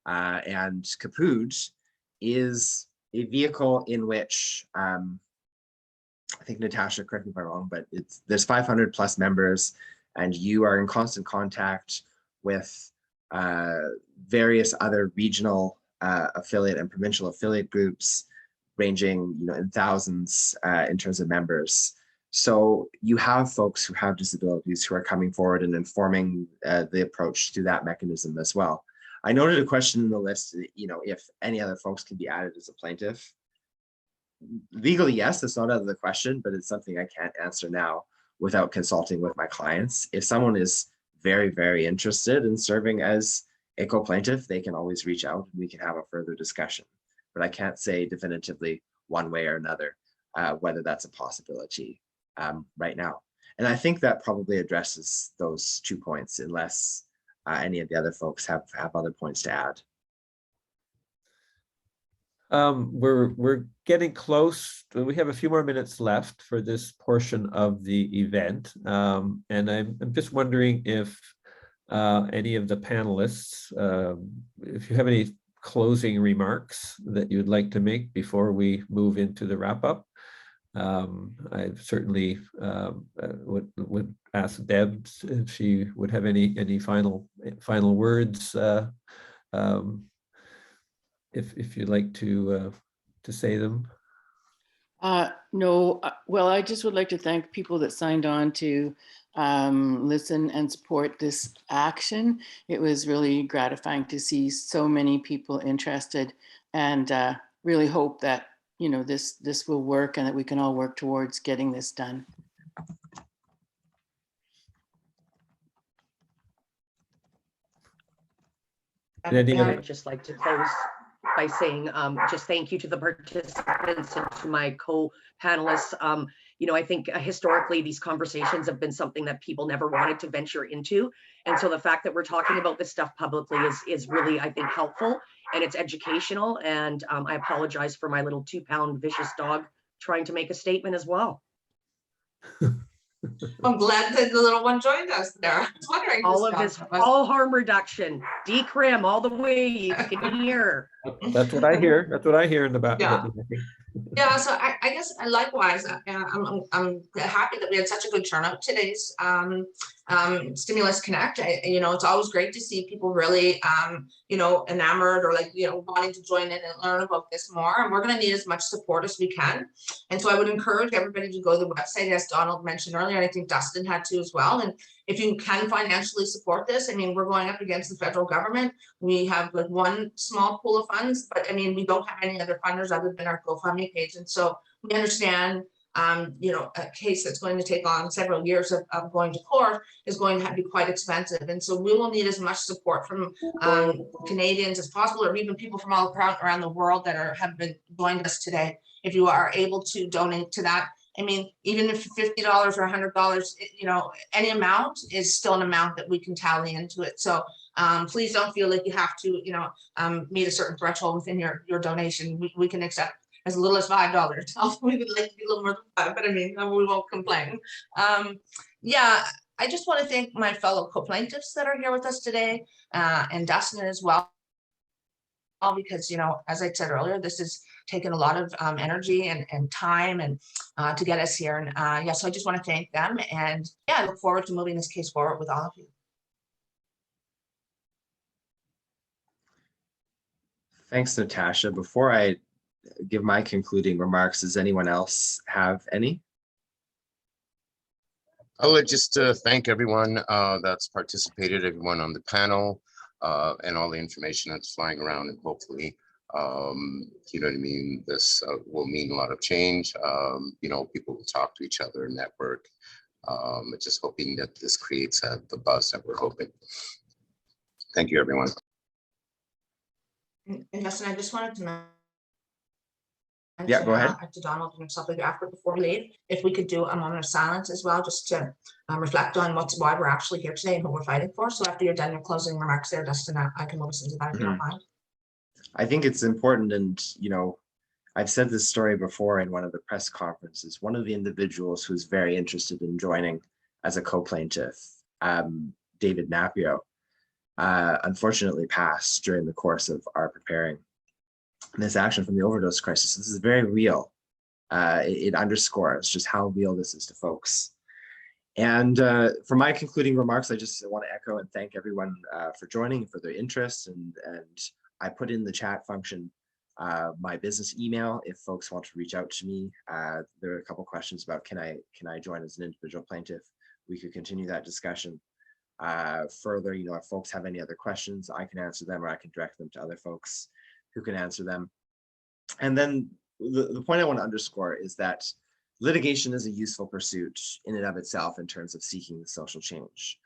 And CAPUD is a vehicle in which, I think Natasha, correct me if I'm wrong, but there's 500 plus members, and you are in constant contact with various other regional affiliate and provincial affiliate groups, ranging, you know, in thousands in terms of members. So you have folks who have disabilities who are coming forward and informing the approach through that mechanism as well. I noted a question in the list, if any other folks can be added as a plaintiff. Legally, yes, that's not out of the question, but it's something I can't answer now without consulting with my clients. If someone is very, very interested in serving as a co-plaintiff, they can always reach out and we can have a further discussion. But I can't say definitively one way or another whether that's a possibility right now. And I think that probably addresses those 2 points, unless any of the other folks have other points to add. We're getting close. We have a few more minutes left for this portion of the event. And I'm just wondering if any of the panelists, if you have any closing remarks that you'd like to make before we move into the wrap up. I certainly would ask Deb if she would have any final words, if you'd like to say them. No, well, I just would like to thank people that signed on to listen and support this action. It was really gratifying to see so many people interested, and really hope that this will work and that we can all work towards getting this done. I'd just like to close by saying just thank you to the participants and to my co-panelists. I think historically these conversations have been something that people never wanted to venture into. And so the fact that we're talking about this stuff publicly is really, I think, helpful, and it's educational. And I apologize for my little 2-pound vicious dog trying to make a statement as well. I'm glad that the little one joined us there. I was wondering. All of this all harm reduction, Decrim all the way, you can hear. That's what I hear. That's what I hear in the back. Yeah, so I guess likewise, I'm happy that we had such a good turnout today's Stimulus Connect. It's always great to see people really, enamored or wanting to join in and learn about this more. And we're going to need as much support as we can. And so I would encourage everybody to go to the website, as Donald mentioned earlier, and I think Dustin had to as well. And if you can financially support this, we're going up against the federal government. We have one small pool of funds, but we don't have any other funders other than our GoFundMe page. And so we understand, a case that's going to take on several years of going to court is going to be quite expensive. And so we will need as much support from Canadians as possible, or even people from all around the world that have been joined us today. If you are able to donate to that, even if $50 or $100, any amount is still an amount that we can tally into it. So please don't feel like you have to, meet a certain threshold within your donation. We can accept as little as $5. We would like to be a little more than $5, but we won't complain. I just want to thank my fellow co-plaintiffs that are here with us today, and Dustin as well, because, as I said earlier, this has taken a lot of energy and time and to get us here. And so I just want to thank them, and I look forward to moving this case forward with all of you. Thanks, Natasha. Before I give my concluding remarks, does anyone else have any? I would just thank everyone that's participated, everyone on the panel, and all the information that's flying around, and hopefully, this will mean a lot of change. People will talk to each other, network. Just hoping that this creates the buzz that we're hoping. Thank you, everyone. And Justin, I just wanted to mention, go ahead. To Donald and himself after before we leave, if we could do a moment of silence as well, just to reflect on why we're actually here today and who we're fighting for. So after you're done your closing remarks there, Dustin, I can move us into that if you don't mind. I think it's important, and I've said this story before in one of the press conferences. One of the individuals who's very interested in joining as a co-plaintiff, David Napio, unfortunately passed during the course of our preparing this action from the overdose crisis. This is very real. It underscores just how real this is to folks. And for my concluding remarks, I just want to echo and thank everyone for joining, for their interest. And I put in the chat function my business email if folks want to reach out to me. There are a couple questions about can I join as an individual plaintiff. We could continue that discussion. further, if folks have any other questions, I can answer them, or I can direct them to other folks who can answer them. And then the point I want to underscore is that litigation is a useful pursuit in and of itself in terms of seeking the social change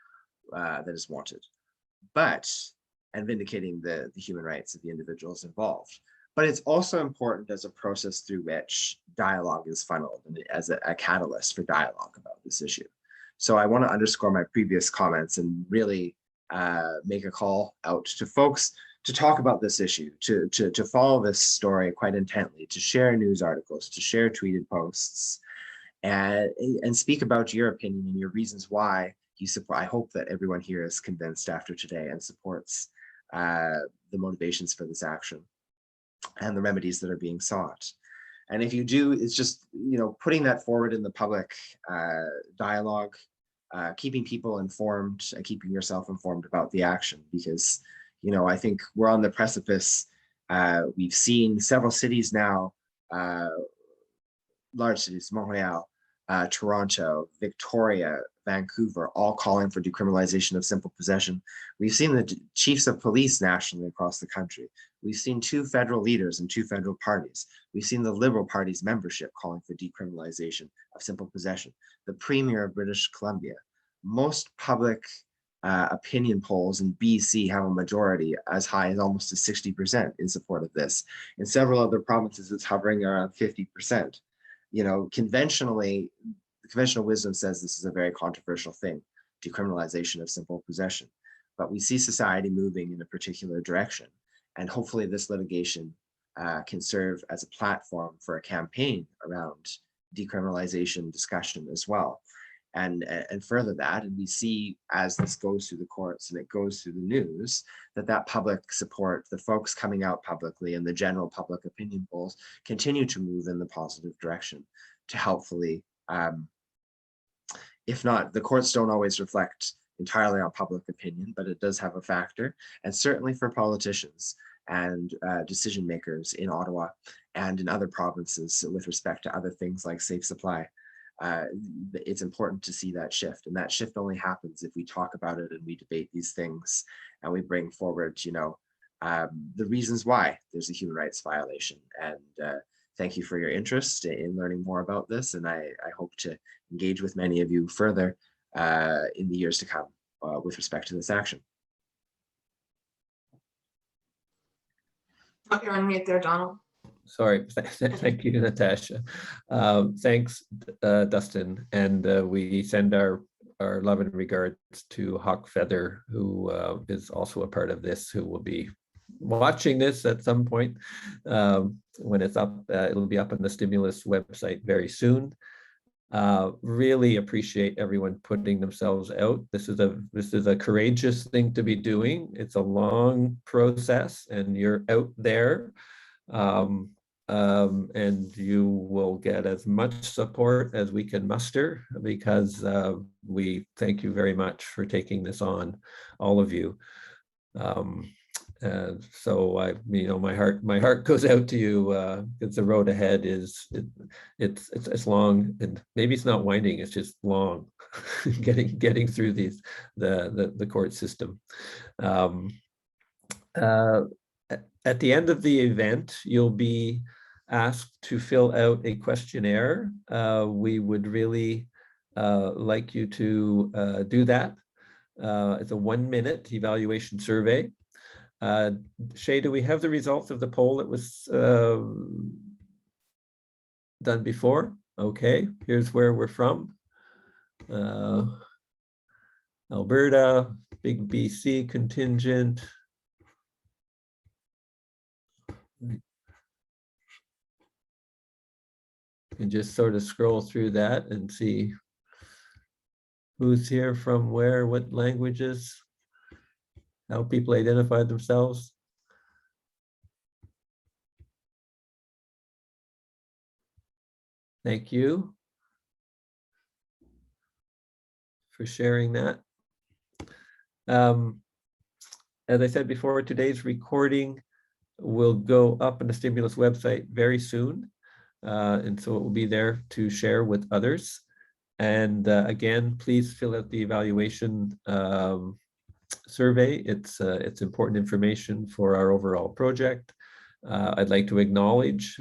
that is wanted, and vindicating the human rights of the individuals involved. But it's also important as a process through which dialogue is funneled and as a catalyst for dialogue about this issue. So I want to underscore my previous comments and really make a call out to folks to talk about this issue, to follow this story quite intently, to share news articles, to share tweeted posts, and speak about your opinion and your reasons why you support. I hope that everyone here is convinced after today and supports the motivations for this action and the remedies that are being sought. And if you do, it's just, putting that forward in the public dialogue, keeping people informed, keeping yourself informed about the action, because, I think we're on the precipice. We've seen several cities now, large cities, Montreal, Toronto, Victoria, Vancouver, all calling for decriminalization of simple possession. We've seen the chiefs of police nationally across the country. We've seen 2 federal leaders and 2 federal parties. We've seen the Liberal Party's membership calling for decriminalization of simple possession. The Premier of British Columbia. Most public opinion polls in BC have a majority as high as almost to 60% in support of this. In several other provinces, it's hovering around 50%. Conventional wisdom says this is a very controversial thing, decriminalization of simple possession. But we see society moving in a particular direction. And hopefully this litigation can serve as a platform for a campaign around decriminalization discussion as well. And further that, and we see as this goes through the courts and it goes through the news, that public support, the folks coming out publicly and the general public opinion polls continue to move in the positive direction to helpfully, if not, the courts don't always reflect entirely on public opinion, but it does have a factor. And certainly for politicians and decision makers in Ottawa and in other provinces with respect to other things like safe supply, it's important to see that shift. And that shift only happens if we talk about it and we debate these things and we bring forward, the reasons why there's a human rights violation. And thank you for your interest in learning more about this. And I hope to engage with many of you further in the years to come with respect to this action. Oh, you're on mute there, Donald. Sorry, thank you, Natasha. Thanks, Dustin. And we send our love and regards to Hawk Feather, who is also a part of this, who will be watching this at some point when it's up. It'll be up on the Stimulus website very soon. Really appreciate everyone putting themselves out. This is a courageous thing to be doing. It's a long process, and you're out there. And you will get as much support as we can muster, because we thank you very much for taking this on, all of you. So my heart goes out to you, because the road ahead it's long, and maybe it's not winding, it's just long, getting through the court system. At the end of the event, you'll be asked to fill out a questionnaire. We would really like you to do that. It's a 1-minute evaluation survey. Shay, do we have the results of the poll that was done before? Okay, here's where we're from. Alberta, big BC contingent. And just sort of scroll through that and see who's here from where, what languages, how people identify themselves. Thank you for sharing that. As I said before, today's recording will go up on the Stimulus website very soon. And so it will be there to share with others. And again, please fill out the evaluation survey. It's important information for our overall project. I'd like to acknowledge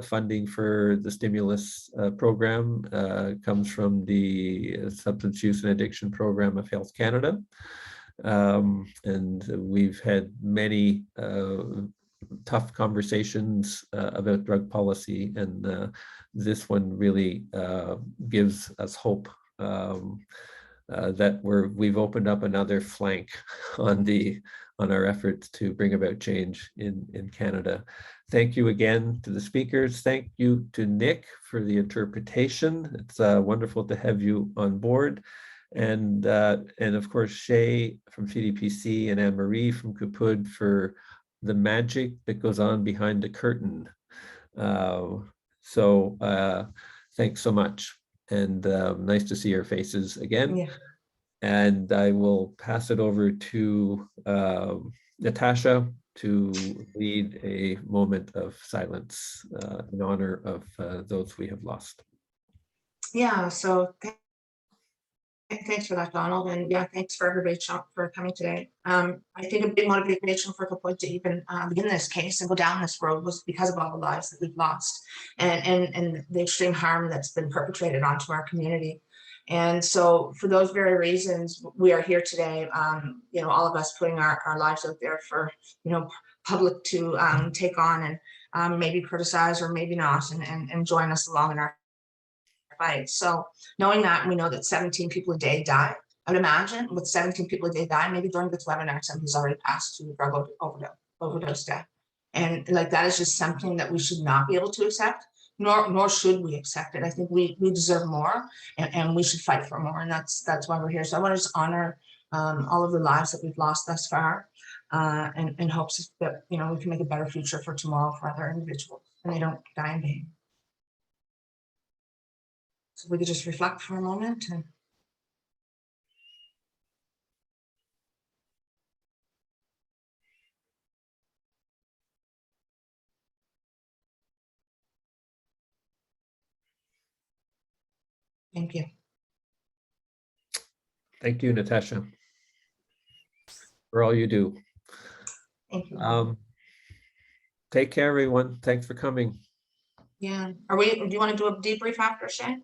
funding for the stimulus program comes from the Substance Use and Addiction Program of Health Canada. And we've had many tough conversations about drug policy, and this one really gives us hope that we've opened up another flank on our efforts to bring about change in Canada. Thank you again to the speakers. Thank you to Nick for the interpretation. It's wonderful to have you on board. And of course, Shay from CDPC and Anne-Marie from CAPUD for the magic that goes on behind the curtain. Thanks so much. And nice to see your faces again. Yeah. And I will pass it over to Natasha to lead a moment of silence in honor of those we have lost. Yeah, so thanks for that, Donald, and yeah, thanks for everybody for coming today. I think a big motivation for CAPUD to even begin this case and go down this road was because of all the lives that we've lost and the extreme harm that's been perpetrated onto our community. And so for those very reasons, we are here today, all of us putting our lives out there for, public to take on and maybe criticize or maybe not, and join us along in our fight. So knowing that, we know that 17 people a day die. I would imagine with 17 people a day die, maybe during this webinar, somebody's already passed to drug overdose death. And like that is just something that we should not be able to accept, nor should we accept it. I think we deserve more, and we should fight for more, and that's why we're here. So I want to just honor all of the lives that we've lost thus far, and in hopes that we can make a better future for tomorrow for other individuals, and they don't die in vain. So we could just reflect for a moment. And thank you. Thank you, Natasha, for all you do. Thank you. Take care, everyone. Thanks for coming. Yeah. Do you want to do a debrief after, Shay?